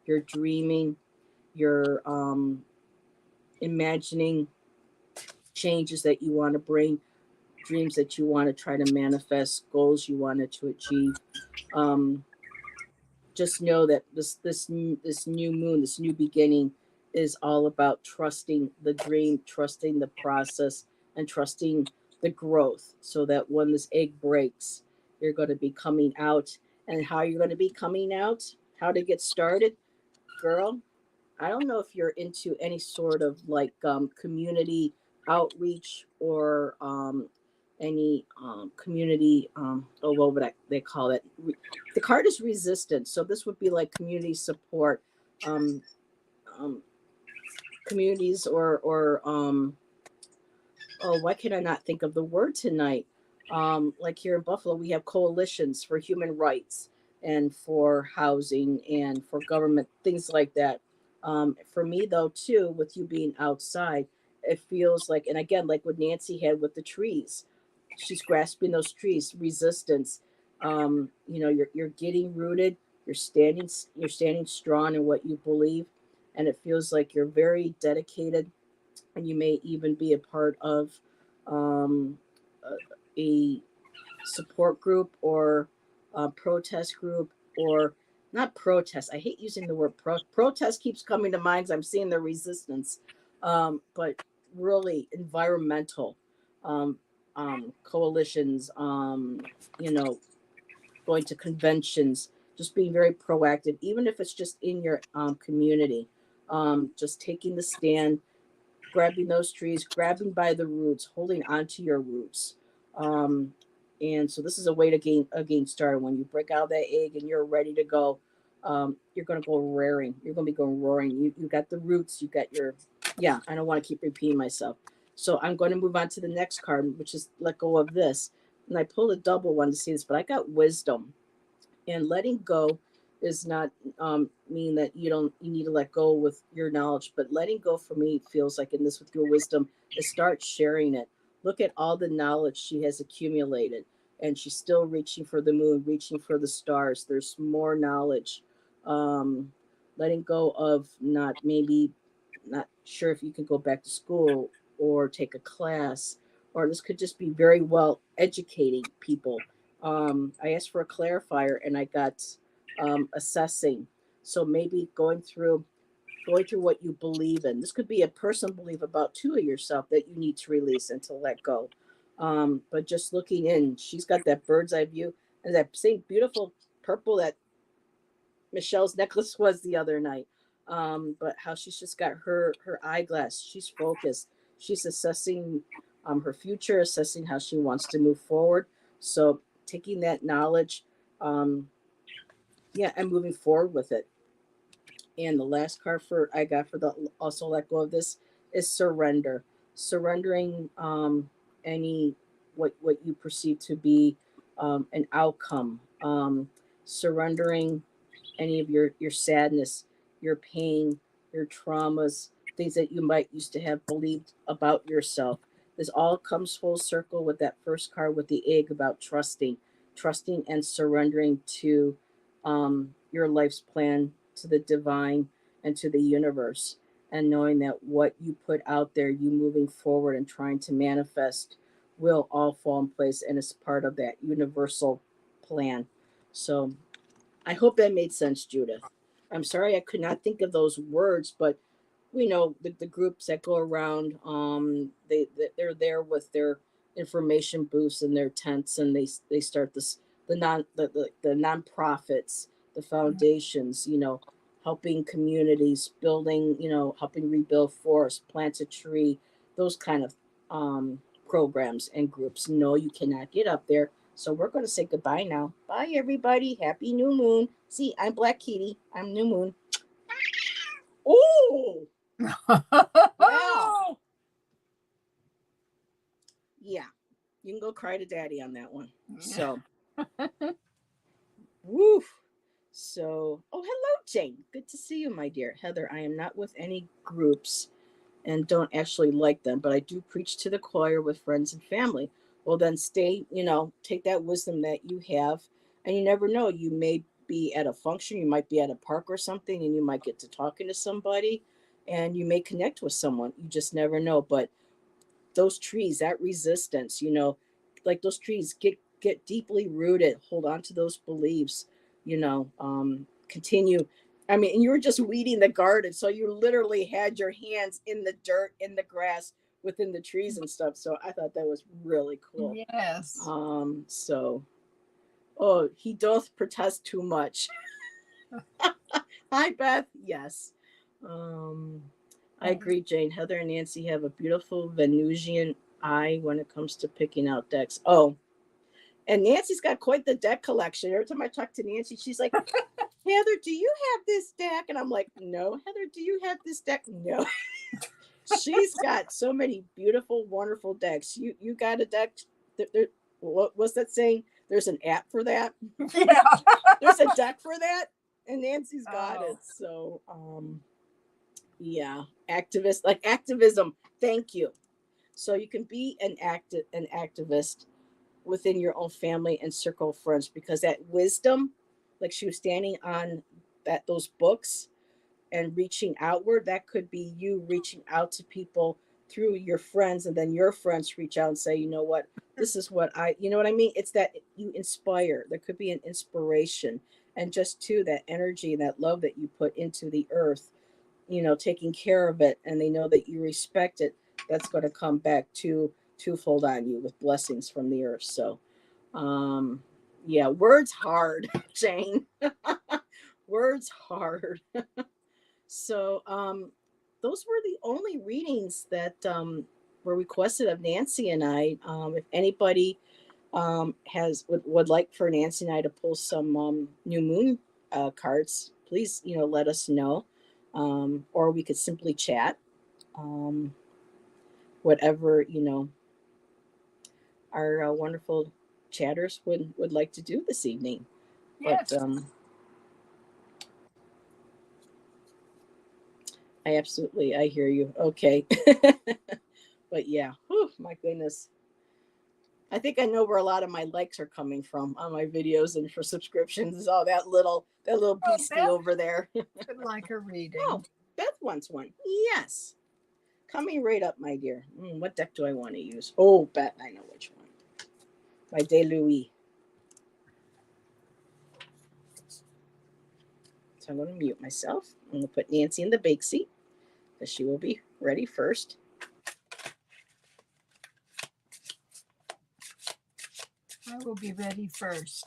you're dreaming, you're imagining changes that you want to bring, dreams that you want to try to manifest, goals you wanted to achieve. Um, just know that this new moon, this new beginning, is all about trusting the dream, trusting the process, and trusting the growth. So that when this egg breaks, you're going to be coming out. And how you're going to be coming out, how to get started, girl. I don't know if you're into any sort of like community outreach or any community. Oh, what would they call it? The card is resistance, so this would be like community support, um, um, communities or oh, why can I not think of the word tonight? Like here in Buffalo, we have coalitions for human rights and for housing and for government, things like that. For me, though, too, with you being outside, it feels like, and again, like what Nancy had with the trees, she's grasping those trees, resistance. You're getting rooted. You're standing strong in what you believe, and it feels like you're very dedicated, and you may even be a part of um, a support group or a protest group, or not protest. I hate using the word protest keeps coming to mind. I'm seeing the resistance, but really environmental coalitions. You know, going to conventions, just being very proactive, even if it's just in your community. Just taking the stand, grabbing those trees, grabbing by the roots, holding onto your roots. Um, and so this is a way to gain started. When you break out that egg and you're ready to go, you're gonna go roaring. You're gonna be going roaring. You got the roots. You got your yeah. I don't want to keep repeating myself. So I'm going to move on to the next card, which is let go of this. And I pulled a double one to see this, but I got wisdom and letting go. is not mean that you need to let go with your knowledge, but letting go for me feels like in this with your wisdom is start sharing it. Look at all the knowledge she has accumulated, and she's still reaching for the moon, reaching for the stars. There's more knowledge. um Letting go of not sure if you can go back to school or take a class, or this could just be very well educating people. I asked for a clarifier and I got assessing. So maybe going through what you believe in. This could be a personal belief about two of yourself that you need to release and to let go. But just looking in, she's got that bird's eye view and that same beautiful purple that Michelle's necklace was the other night. But how she's just got her eyeglass. She's focused. She's assessing her future, assessing how she wants to move forward. So taking that knowledge, um, yeah, and moving forward with it. And the last card for I got for the also let go of this is surrender. Surrendering any what you perceive to be an outcome. Surrendering any of your sadness, your pain, your traumas, things that you might used to have believed about yourself. This all comes full circle with that first card with the egg about trusting and surrendering to your life's plan, to the divine, and to the universe, and knowing that what you put out there, you moving forward and trying to manifest, will all fall in place and is part of that universal plan. So I hope that made sense, Judith. I'm sorry I could not think of those words, but we know the groups that go around, they're there with their information booths and their tents, and they start this the nonprofits, the foundations, helping communities, building, helping rebuild forests, plant a tree, those kind of programs and groups. No, you cannot get up there. So we're going to say goodbye now. Bye, everybody. Happy new moon. See, I'm Black Kitty. I'm new moon. Oh, well, yeah. You can go cry to daddy on that one. So, woof. So, oh, hello, Jane. Good to see you, my dear. Heather, I am not with any groups and don't actually like them, but I do preach to the choir with friends and family. Well, then stay, take that wisdom that you have, and you never know. You may be at a function, you might be at a park or something, and you might get to talking to somebody, and you may connect with someone. You just never know. But those trees, that resistance, like those trees, get deeply rooted, hold on to those beliefs, continue. I mean, and you were just weeding the garden, so you literally had your hands in the dirt, in the grass, within the trees and stuff. So I thought that was really cool. Yes. So, oh, he doth protest too much. Hi, Beth. Yes. Um, I agree, Jane. Heather and Nancy have a beautiful Venusian eye when it comes to picking out decks. Oh, and Nancy's got quite the deck collection. Every time I talk to Nancy, she's like, Heather, do you have this deck? And I'm like, no. Heather, do you have this deck? No. She's got so many beautiful, wonderful decks. You got a deck? What was that saying? There's an app for that. Yeah. There's a deck for that, and Nancy's got Oh. it. So, yeah, activist, like activism. Thank you. So you can be an activist within your own family and circle of friends, because that wisdom, like she was standing on those books and reaching outward, that could be you reaching out to people through your friends, and then your friends reach out and say, you know what, this is what you know what I mean. It's that you inspire. There could be an inspiration, and just too that energy, that love that you put into the earth, taking care of it, and they know that you respect it. That's going to come back twofold on you with blessings from the earth. So, yeah, words hard, Jane. Words hard. So, those were the only readings that were requested of Nancy and I. If anybody would like for Nancy and I to pull some new moon cards, please let us know, or we could simply chat. Um, Whatever our wonderful chatters would like to do this evening. Yes. But I hear you. Okay. But yeah, whew, my goodness. I think I know where a lot of my likes are coming from on my videos and for subscriptions. Is all that little Oh, beastie Beth over there. would like a Oh, reading. Beth wants one. Yes. Coming right up, my dear. What deck do I want to use? Oh, Beth, I know which one. My De Louis. So I'm going to mute myself. I'm going to put Nancy in the bake seat because she will be ready first. I will be ready first.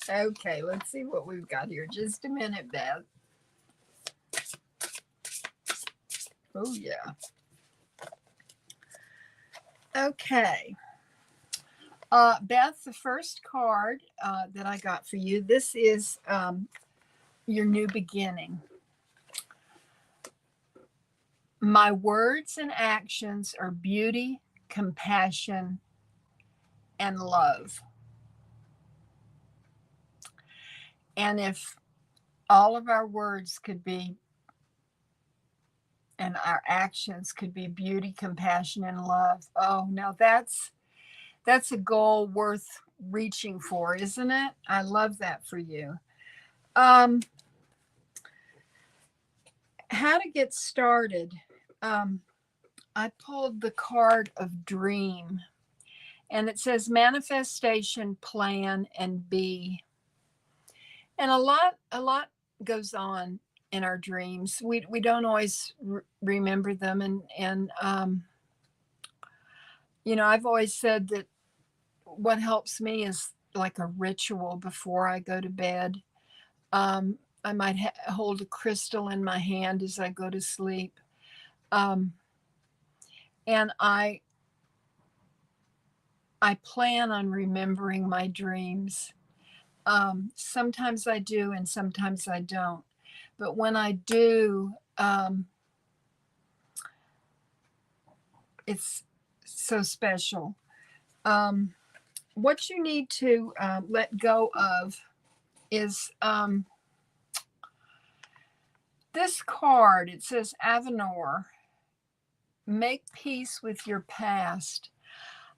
Okay, let's see what we've got here. Just a minute, Beth. Oh, yeah. Okay. Beth, the first card that I got for you, this is your new beginning. My words and actions are beauty, compassion, and love. And if all of our words could be and our actions could be beauty, compassion, and love, oh, now that's a goal worth reaching for, isn't it? I love that for you. How to get started. I pulled the card of dream, and it says manifestation, plan, and be. And a lot goes on in our dreams. We don't always remember them, and I've always said that what helps me is like a ritual before I go to bed. I might hold a crystal in my hand as I go to sleep. And I plan on remembering my dreams. Sometimes I do, and sometimes I don't. But when I do, it's so special. What you need to let go of is this card. It says Avenor, make peace with your past.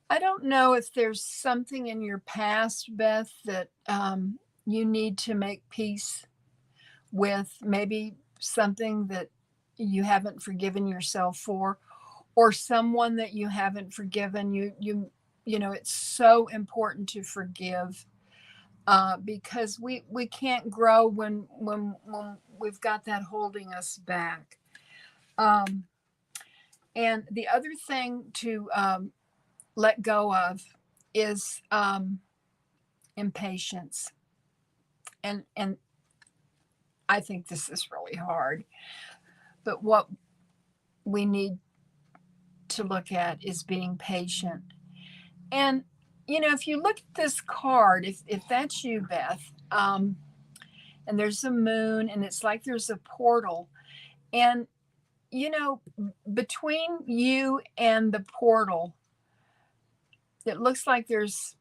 I don't know if there's something in your past, Beth, that you need to make peace with, maybe something that you haven't forgiven yourself for, or someone that you haven't forgiven. It's so important to forgive because we can't grow when we've got that holding us back. And the other thing to let go of is impatience. And I think this is really hard. But what we need to look at is being patient. And if you look at this card, if that's you, Beth, and there's a moon, and it's like there's a portal, and between you and the portal, it looks like there's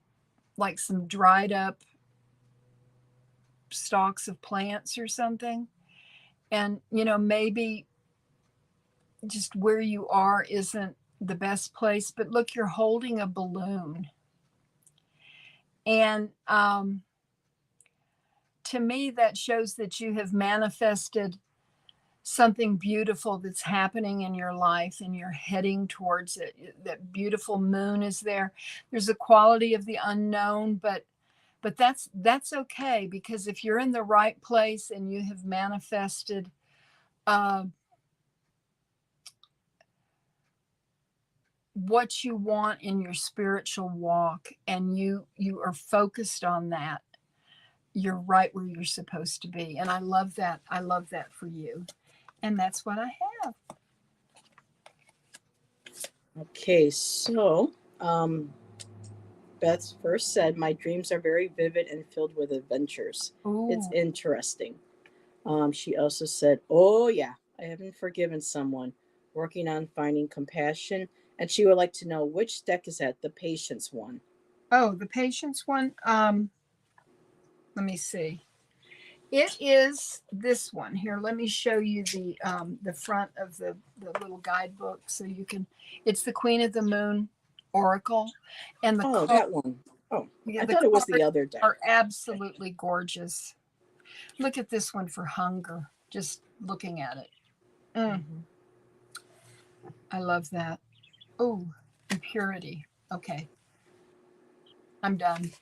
like some dried up stalks of plants or something. And maybe just where you are isn't the best place, but look, you're holding a balloon. And to me, that shows that you have manifested something beautiful that's happening in your life, and you're heading towards it. That beautiful moon is there. There's a quality of the unknown, but that's okay, because if you're in the right place and you have manifested what you want in your spiritual walk, and you are focused on that, you're right where you're supposed to be. And I love that for you. And that's what I have. Okay, so Beth first said, my dreams are very vivid and filled with adventures. Ooh. It's interesting. She also said, oh, yeah, I haven't forgiven someone, working on finding compassion. And she would like to know, which deck is that, the patience one? Oh, the patience one. Let me see. It is this one here. Let me show you the front of the little guidebook so you can. It's the Queen of the Moon Oracle, and the Oh, cards. that one. Oh, Yeah, I the thought it was the cards other deck. are absolutely gorgeous. Look at this one for hunger. Just looking at it. Mhm. I love that. Oh, impurity. Okay, I'm done.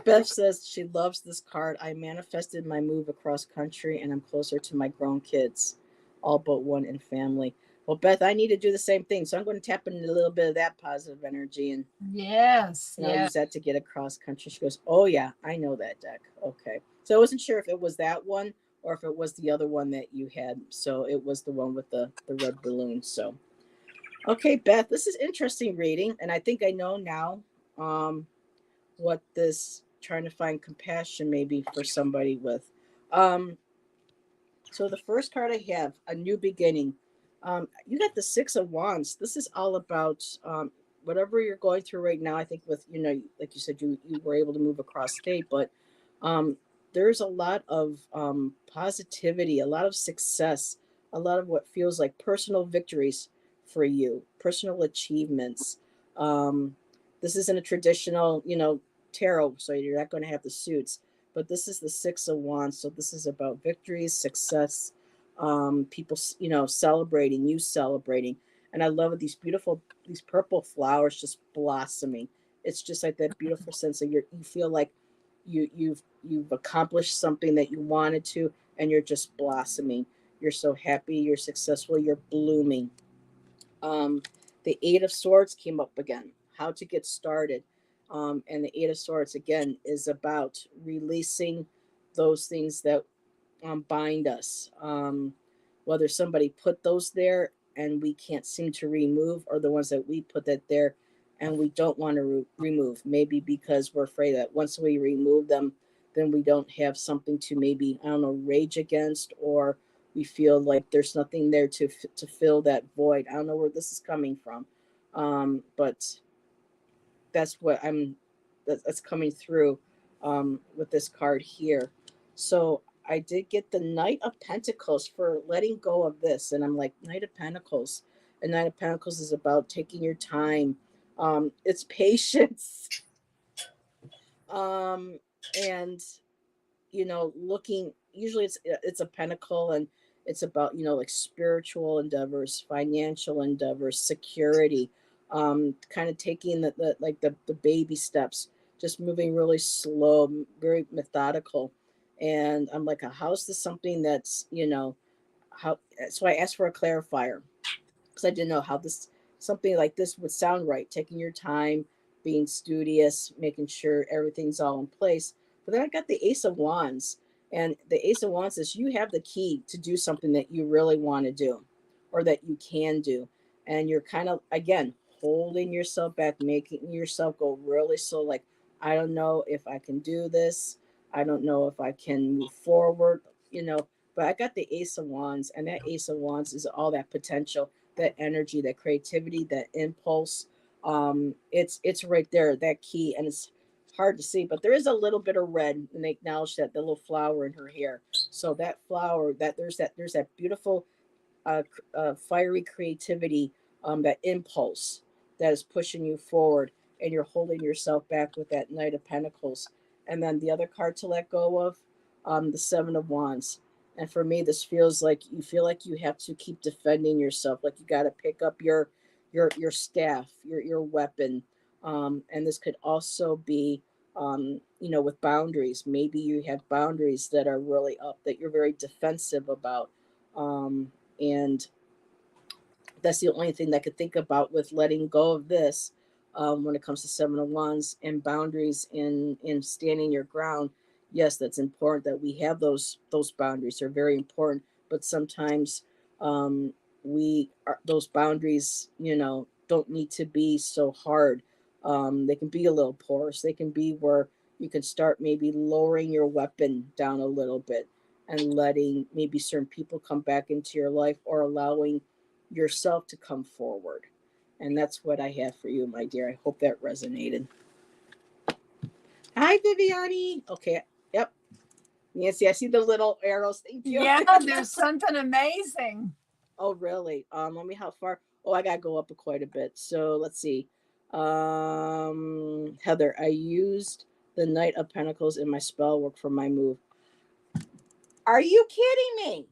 Beth says she loves this card. I manifested my move across country and I'm closer to my grown kids, all but one in family. Well, Beth, I need to do the same thing. So I'm going to tap into a little bit of that positive energy Yes, and I'll yes. use that to get across country. She goes, oh, yeah, I know that deck. Okay. So I wasn't sure if it was that one or if it was the other one that you had. So it was the one with the red balloon. So, okay, Beth, this is interesting reading. And I think I know now what this trying to find compassion maybe for somebody with. Um, so the first card I have, a new beginning. You got the Six of Wands. This is all about whatever you're going through right now. I think with like you said, you were able to move across state, but um, there's a lot of positivity, a lot of success, a lot of what feels like personal victories for you, personal achievements. Um, this isn't a traditional, tarot, so you're not going to have the suits, but this is the Six of Wands. So this is about victories, success, people, celebrating, you celebrating. And I love it. These purple flowers just blossoming. It's just like that beautiful sense of you feel like you've accomplished something that you wanted to, and you're just blossoming. You're so happy, you're successful, you're blooming. The Eight of Swords came up again. How to get started. And the Eight of Swords again is about releasing those things that bind us. Whether somebody put those there and we can't seem to remove, or the ones that we put that there and we don't want to remove. Maybe because we're afraid that once we remove them, then we don't have something to maybe, I don't know, rage against, or we feel like there's nothing there to fill that void. I don't know where this is coming from, but that's what that's coming through with this card here. So I did get the Knight of Pentacles for letting go of this, and I'm like, Knight of Pentacles. And Knight of Pentacles is about taking your time. It's patience, um, and looking. Usually, it's a pentacle, and it's about like spiritual endeavors, financial endeavors, security. Kind of taking the baby steps, just moving really slow, very methodical. And I'm like, how's this something that's how? So I asked for a clarifier because I didn't know how this something like this would sound right. Taking your time, being studious, making sure everything's all in place. But then I got the Ace of Wands, and the Ace of Wands is you have the key to do something that you really want to do, or that you can do, and you're kind of again holding yourself back, making yourself go really slow. Like, I don't know if I can do this. I don't know if I can move forward. But I got the Ace of Wands, and that Ace of Wands is all that potential, that energy, that creativity, that impulse. It's right there, that key, and it's hard to see, but there is a little bit of red, and they acknowledge that the little flower in her hair. So that flower, there's that beautiful, fiery creativity, that impulse that is pushing you forward, and you're holding yourself back with that Knight of Pentacles. And then the other card to let go of, the Seven of Wands. And for me, this feels like you feel like you have to keep defending yourself, like you got to pick up your staff, your weapon. And this could also be, with boundaries. Maybe you have boundaries that are really up, that you're very defensive about. And that's the only thing that I could think about with letting go of this, when it comes to Seven of Wands and boundaries in standing your ground. Yes, that's important that we have those boundaries. They're very important, but sometimes, we are those boundaries, don't need to be so hard. They can be a little porous. They can be where you can start maybe lowering your weapon down a little bit, and letting maybe certain people come back into your life, or allowing yourself to come forward. And that's what I have for you, my dear. I hope that resonated. Hi, Viviani. Okay. Yep. Nancy, I see the little arrows. Thank you. Yeah, there's something amazing. Oh, really? Let me, how far? Oh, I gotta go up quite a bit. So let's see. Heather, I used the Knight of Pentacles in my spell work for my move. Are you kidding me?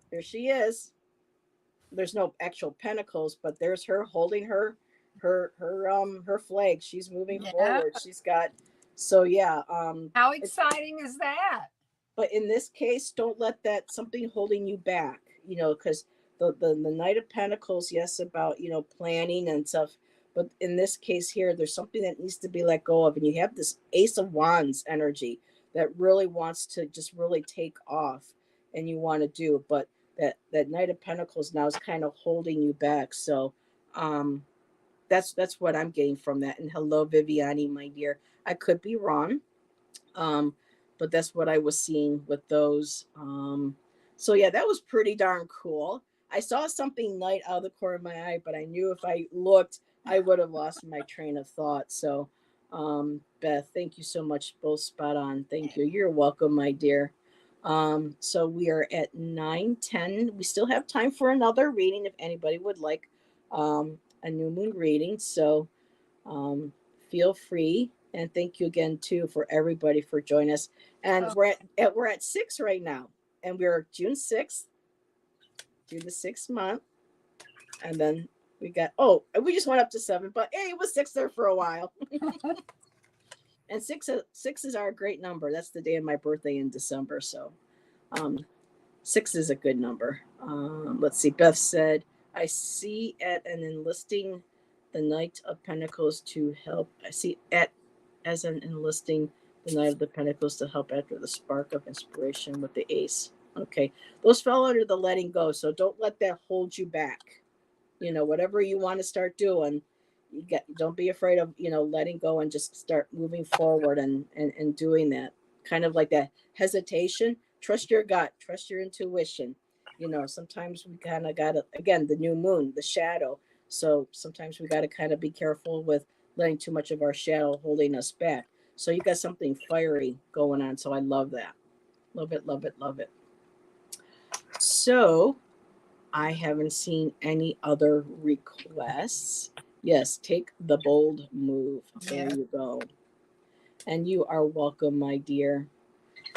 There she is. There's no actual pentacles, but there's her holding her flag. She's moving Yeah. forward. She's got, so yeah. How exciting is that? But in this case, don't let that something holding you back, you know, because the Knight of Pentacles, yes, about, you know, planning and stuff. But in this case here, there's something that needs to be let go of. And you have this Ace of Wands energy that really wants to just really take off and you want to do. But that Knight of Pentacles now is kind of holding you back. So that's what I'm getting from that. And hello, Viviani, my dear. I could be wrong. But that's what I was seeing with those. So yeah, that was pretty darn cool. I saw something light out of the corner of my eye, but I knew if I looked, I would have lost my train of thought. So, Beth, thank you so much. Both spot on. Thank you. You're welcome, my dear. So we are at 9:10. We still have time for another reading if anybody would like a new moon reading. So feel free. And thank you again too for everybody for joining us. And we're at 6 right now, and we're June 6th through the 6th month, and then we got we just went up to 7, but hey, it was 6 there for a while. And six is our great number. That's the day of my birthday in December, so 6 is a good number. Let's see. Beth said, I see at an enlisting the Knight of Pentacles to help. I see at as an enlisting the Knight of the Pentacles to help after the spark of inspiration with the Ace. Okay. Those fell under the letting go. So don't let that hold you back. You know, whatever you want to start doing, don't be afraid of, you know, letting go and just start moving forward and doing that. Kind of like that hesitation. Trust your gut, trust your intuition. You know, sometimes we kind of got to, again, the new moon, the shadow. So sometimes we got to kind of be careful with letting too much of our shadow holding us back. So you got something fiery going on. So I love that. Love it, love it, love it. So I haven't seen any other requests. Yes, take the bold move. There you go. And you are welcome, my dear.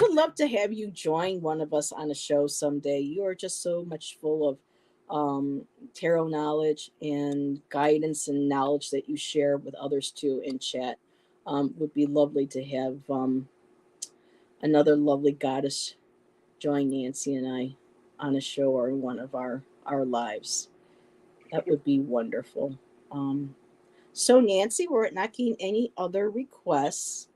Would love to have you join one of us on a show someday. You are just so much full of tarot knowledge and guidance and knowledge that you share with others too in chat. Would be lovely to have another lovely goddess join Nancy and I on a show or in one of our lives. That would be wonderful. So Nancy, we're not getting any other requests.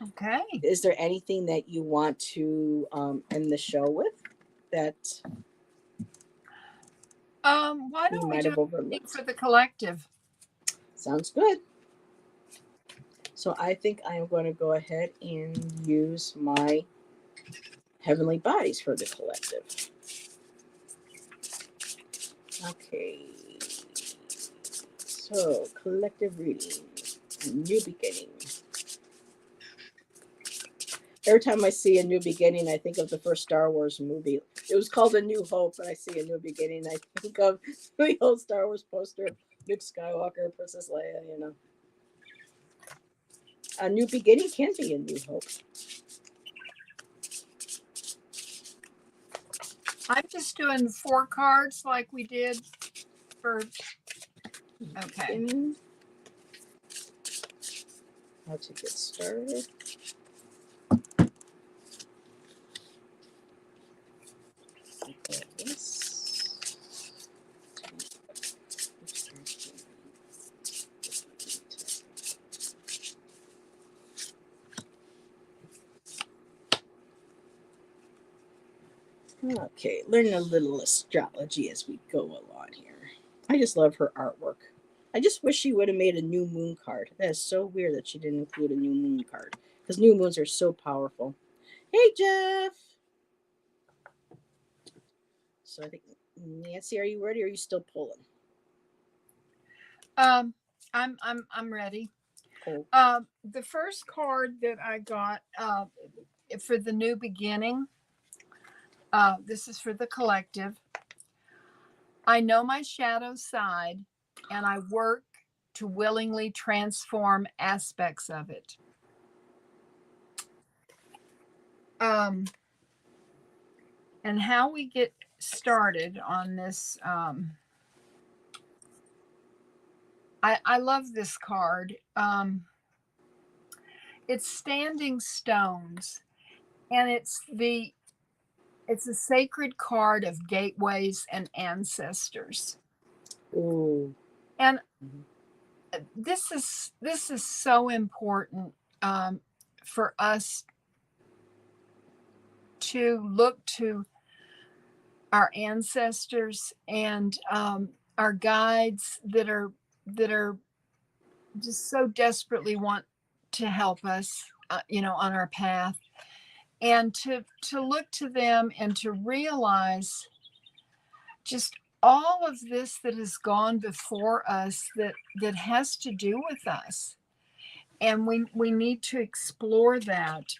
Okay. Is there anything that you want to end the show with that why don't we do it for the collective? Sounds good. So I think I am going to go ahead and use my heavenly bodies for the collective. Okay. So collective reading, a new beginning. Every time I see a new beginning, I think of the first Star Wars movie. It was called A New Hope, but I see a new beginning. I think of the old Star Wars poster, Luke Skywalker, Princess Leia, you know. A new beginning can be a new hope. I'm just doing 4 cards like we did for. Okay. How to get started. Okay, learning a little astrology as we go along here. I just love her artwork. I just wish she would have made a new moon card. That is so weird that she didn't include a new moon card because new moons are so powerful. Hey, Jeff. So I think Nancy, are you ready? Or are you still pulling? I'm ready. Cool. The first card that I got for the new beginning, this is for the collective. I know my shadow side, and I work to willingly transform aspects of it. And how we get started on this, I love this card. It's Standing Stones, and it's a sacred card of gateways and ancestors. Ooh. And Mhm. this is so important for us to look to our ancestors and our guides that are just so desperately want to help us, on our path, and to look to them and to realize just all of this that has gone before us that has to do with us, and we need to explore that.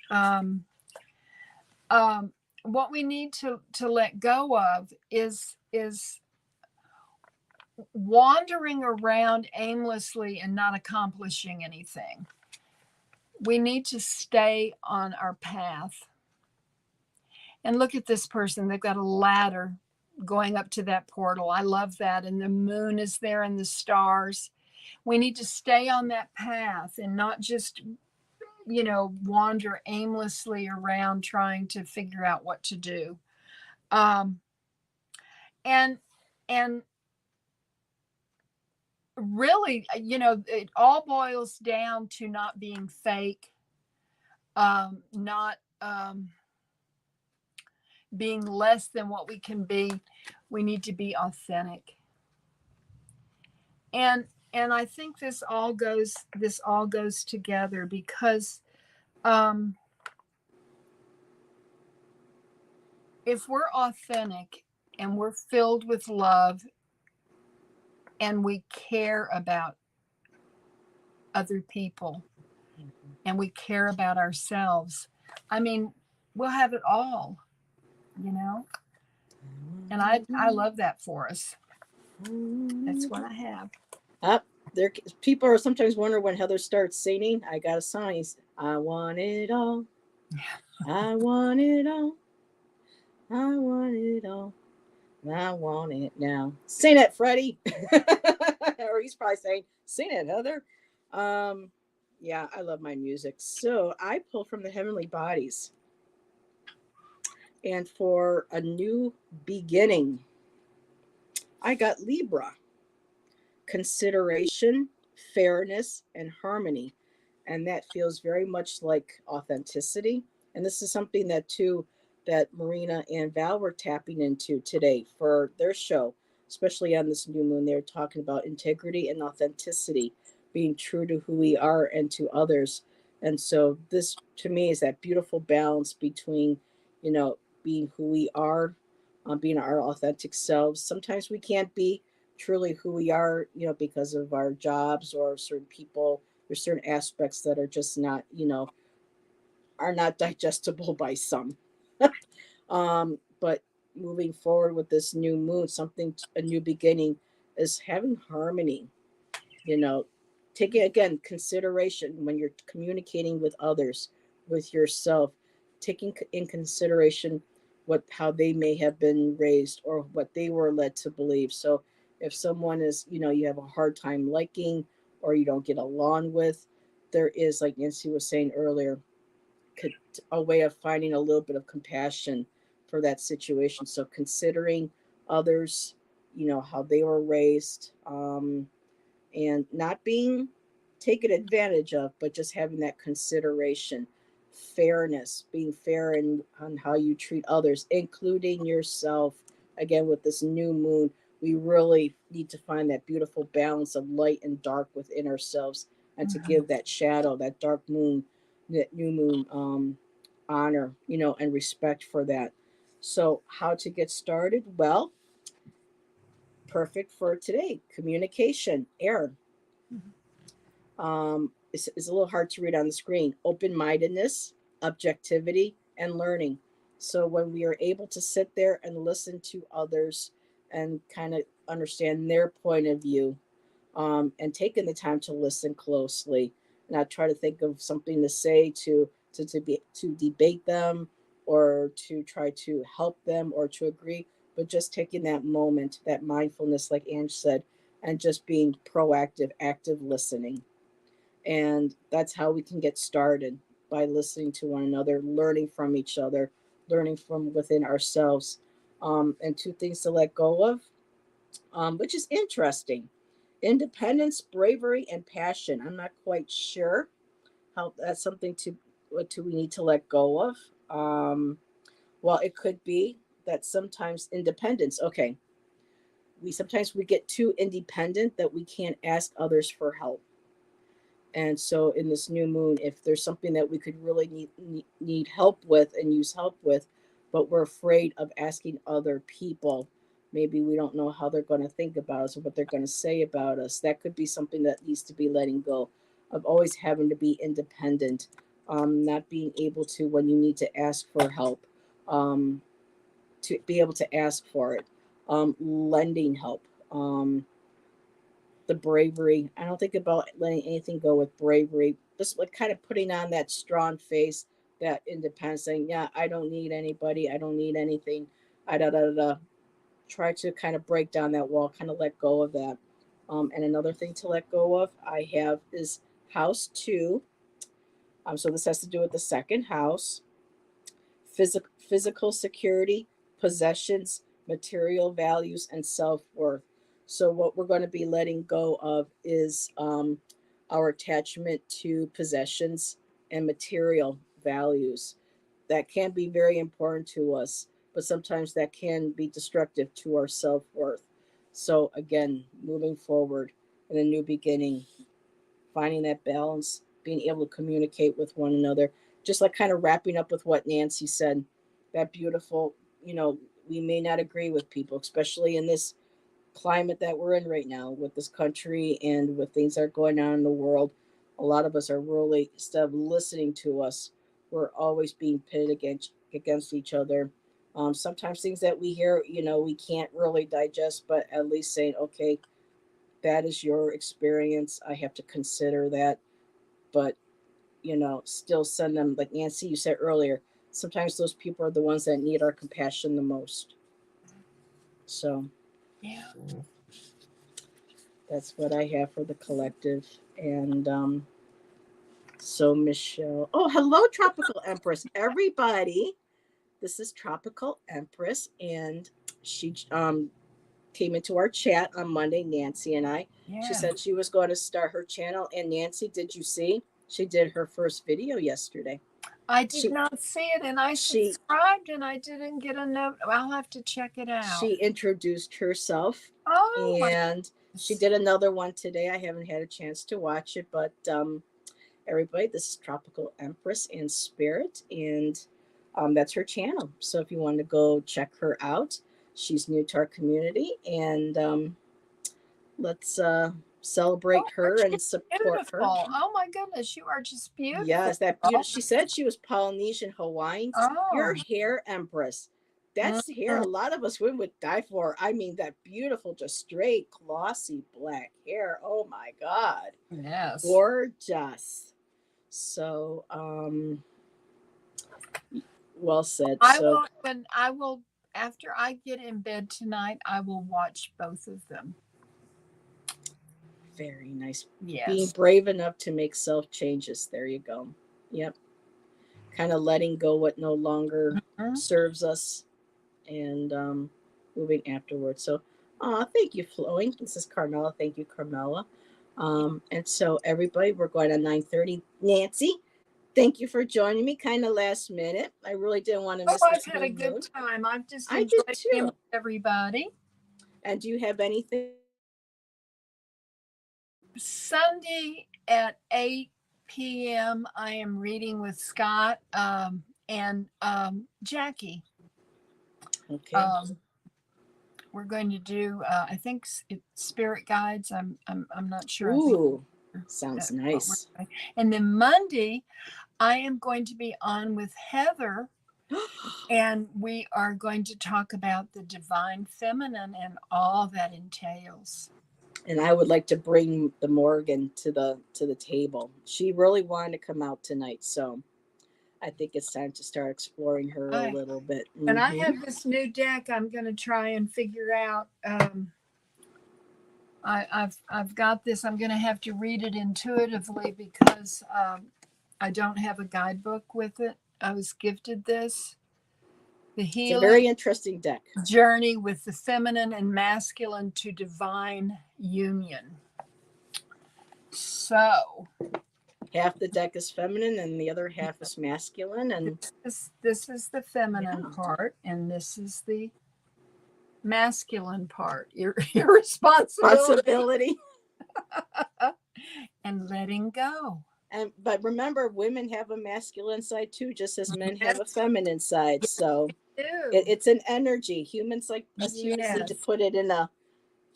What we need to let go of is wandering around aimlessly and not accomplishing anything. We need to stay on our path. And look at this person. They've got a ladder going up to that portal. I love that. And the moon is there and the stars. We need to stay on that path and not just, wander aimlessly around trying to figure out what to do. And really, it all boils down to not being fake, not being less than what we can be. We need to be authentic. And I think this all goes together because if we're authentic and we're filled with love and we care about other people and we care about ourselves, I mean, we'll have it all, and I love that for us. That's what I have. Up there, people are sometimes wondering when Heather starts singing. I got a song. I want it all. I want it all. I want it all. I want it now. Sing it, Freddie. Or he's probably saying, "Sing it, Heather." Yeah, I love my music. So I pull from the heavenly bodies, and for a new beginning, I got Libra. Consideration, fairness, and harmony. And that feels very much like authenticity. And this is something that too that Marina and Val were tapping into today for their show, especially on this new moon. They're talking about integrity and authenticity, being true to who we are and to others. And so this to me is that beautiful balance between, being who we are, being our authentic selves. Sometimes we can't be truly who we are, because of our jobs or certain people. There's certain aspects that are just not, are not digestible by some. But moving forward with this new moon, a new beginning is having harmony, you know, taking again consideration when you're communicating with others, with yourself, taking in consideration how they may have been raised or what they were led to believe. So if someone is, you have a hard time liking or you don't get along with, there is, like Nancy was saying earlier, a way of finding a little bit of compassion for that situation. So considering others, how they were raised, and not being taken advantage of, but just having that consideration, fairness, being fair on how you treat others, including yourself. Again, with this new moon, we really need to find that beautiful balance of light and dark within ourselves, and to give that shadow, that dark moon, that new moon, honor, and respect for that. So, how to get started? Well, perfect for today. Communication, air. is a little hard to read on the screen. Open-mindedness, objectivity, and learning. So when we are able to sit there and listen to others and kind of understand their point of view, and taking the time to listen closely, not try to think of something to say to debate them or to try to help them or to agree, but just taking that moment, that mindfulness, like Ange said, and just being proactive, active listening. And that's how we can get started, by listening to one another, learning from each other, learning from within ourselves. And two things to let go of, which is interesting: independence, bravery, and passion. I'm not quite sure how that's something to what do we need to let go of. Well, it could be that sometimes independence. Okay, we get too independent that we can't ask others for help. And so in this new moon, if there's something that we could really need help with and use help with, but we're afraid of asking other people, maybe we don't know how they're going to think about us or what they're going to say about us. That could be something that needs to be letting go of, always having to be independent, not being able to, when you need to ask for help, um, to be able to ask for it, lending help. The bravery. I don't think about letting anything go with bravery. Just like kind of putting on that strong face, that independence, saying, "Yeah, I don't need anybody. I don't need anything." I da da da. Da. Try to kind of break down that wall, kind of let go of that. And another thing to let go of, I have is house two. So this has to do with the second house: physical security, possessions, material values, and self worth. So, what we're going to be letting go of is our attachment to possessions and material values. That can be very important to us, but sometimes that can be destructive to our self worth. So, again, moving forward in a new beginning, finding that balance, being able to communicate with one another, just like kind of wrapping up with what Nancy said, that beautiful, we may not agree with people, especially in this climate that we're in right now with this country and with things that are going on in the world. A lot of us are really, instead of listening to us, we're always being pitted against each other. Sometimes things that we hear, we can't really digest, but at least saying, okay, that is your experience. I have to consider that. But, still send them, like Nancy, you said earlier, sometimes those people are the ones that need our compassion the most. So, Yeah. that's what I have for the collective. And so, Michelle, oh, hello, Tropical Empress, everybody. This is Tropical Empress, and she came into our chat on Monday, Nancy and I. She Yeah. said she was going to start her channel. And Nancy, did you see? She did her first video yesterday. I did She not see it, and I she subscribed, and I didn't get a note. I'll have to check it out. she introduced herself, Oh my and she goodness. did another one today. I haven't had a chance to watch it, but everybody, this is Tropical Empress in Spirit, and that's her channel. So if you want to go check her out, she's new to our community, and let's celebrate Oh, her aren't you and support beautiful? her. Oh my goodness, you are just beautiful. Yes, that beautiful. Oh, She said she was Polynesian Hawaiian. Your oh. hair, Empress. That's hair a Mhm. lot of us women would die for. I mean, that beautiful, just straight, glossy black hair. Oh my God. Yes. Gorgeous. So, well said. I So, will when I will after I get in bed tonight, I will watch both of them. very nice. Being Yes. brave enough to make self changes. There you go. Yep. Kind of letting go what no longer Mhm. serves us, and moving afterwards. So, thank you, Flowing. This is Carmela. Thank you, Carmela. And so, everybody, we're going to 9:30. Nancy, thank you for joining me. Kind of last minute. I really didn't want to Oh, miss I've this had new a good moon. time. I've just I did enjoyed being too. with everybody. And do you have anything? Sunday at 8 p.m. I am reading with Scott and Jackie. Okay. Um, we're going to do I think it's spirit guides. I'm not sure. I think Ooh. Sounds That's what we're nice. doing. And then Monday, I am going to be on with Heather, and we are going to talk about the divine feminine and all that entails. And I would like to bring the Morgan to the table. She really wanted to come out tonight, so I think it's time to start exploring her a little bit. And I have this new deck I'm going to try and figure out. I've got this. I'm going to have to read it intuitively because I don't have a guidebook with it. I was gifted this. The It's a healing very interesting deck. journey with the feminine and masculine to divine union. So Half the deck is feminine and the other half is masculine. And this is the feminine part, and this is the masculine part. Your responsibility and letting go. But remember, women have a masculine side too, just as men have a feminine side. So it's an energy. Humans like us humans need to put it in a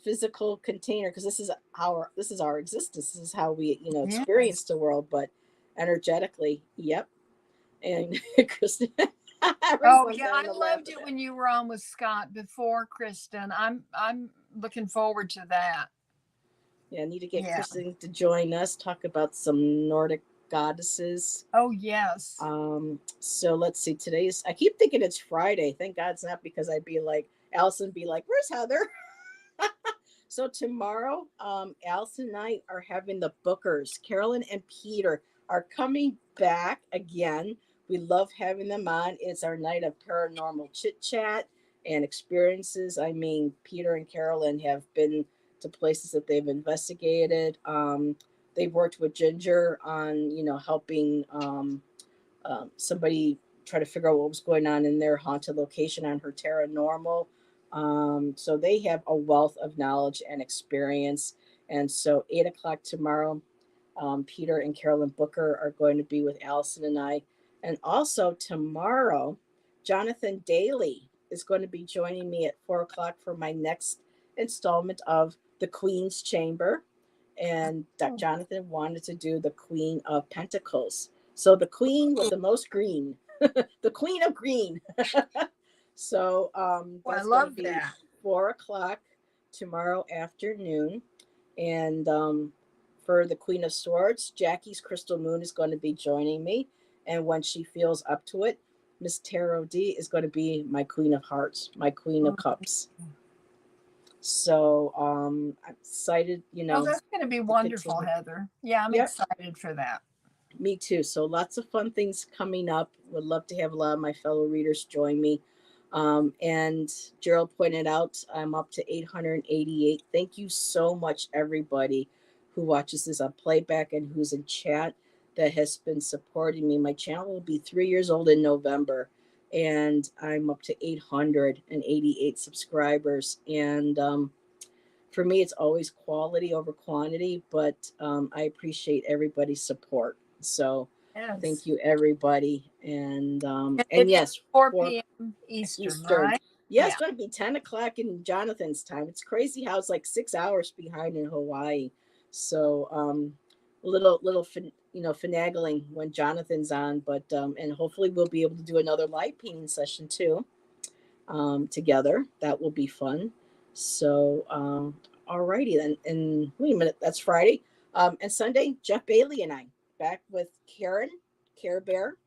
physical container, because this is our existence. This is how we experience the world. But energetically, yep. And Kristen, oh yeah, I loved it when you were on with Scott before, Kristen. I'm looking forward to that. Yeah, I need to get Kristen to join us, talk about some Nordic goddesses. Oh yes. So let's see. I keep thinking it's Friday. Thank God it's not, because I'd be like, Allison be like, where's Heather? So tomorrow, Allison and I are having the Bookers. Carolyn and Peter are coming back again. We love having them on. It's our night of paranormal chit chat and experiences. I mean, Peter and Carolyn have been to places that they've investigated. They've worked with Ginger on, helping somebody try to figure out what was going on in their haunted location on her Terranormal. So they have a wealth of knowledge and experience. And so 8:00 tomorrow, Peter and Carolyn Booker are going to be with Allison and I. And also tomorrow, Jonathan Daly is going to be joining me at 4:00 for my next installment of The Queen's Chamber. And Jonathan wanted to do the Queen of Pentacles. So the queen with the most green, the queen of green. So I love that. 4:00 tomorrow afternoon. And for the Queen of Swords, Jackie's Crystal Moon is going to be joining me. And when she feels up to it, Miss Tarot D is going to be my Queen of Hearts, my Queen of Cups. So I'm excited, Oh, that's going to be wonderful, Heather. Yeah, I'm excited for that. Me too. So lots of fun things coming up. Would love to have a lot of my fellow readers join me. And Gerald pointed out, I'm up to 888. Thank you so much, everybody who watches this on playback and who's in chat that has been supporting me. My channel will be 3 years old in November, and I'm up to 888 subscribers. And for me, it's always quality over quantity, but I appreciate everybody's support. So thank you, everybody. And yes, 4 p.m. Eastern. Right? Yeah, it's going to be 10:00 in Jonathan's time. It's crazy how it's like 6 hours behind in Hawaii. So little finagling when Jonathan's on, but and hopefully we'll be able to do another live painting session too together. That will be fun. So alrighty then. And wait a minute, that's Friday. And Sunday, Jeff Bailey and I back with Karen, Care Bear,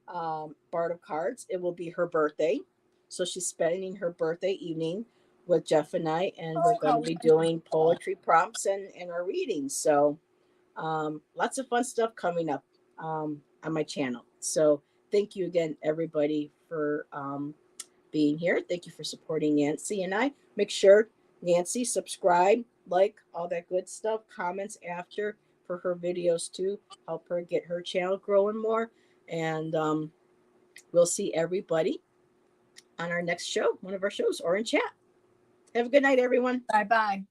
Bard of Cards. It will be her birthday. So she's spending her birthday evening with Jeff and I, and we're going to be doing poetry prompts and our readings. So lots of fun stuff coming up on my channel. So thank you again, everybody, for being here. Thank you for supporting Nancy and I. Make sure, Nancy, subscribe, like, all that good stuff, comments after for her videos too. Help her get her channel growing more. And we'll see everybody on our next show, one of our shows, or in chat. Have a good night, everyone. Bye-bye.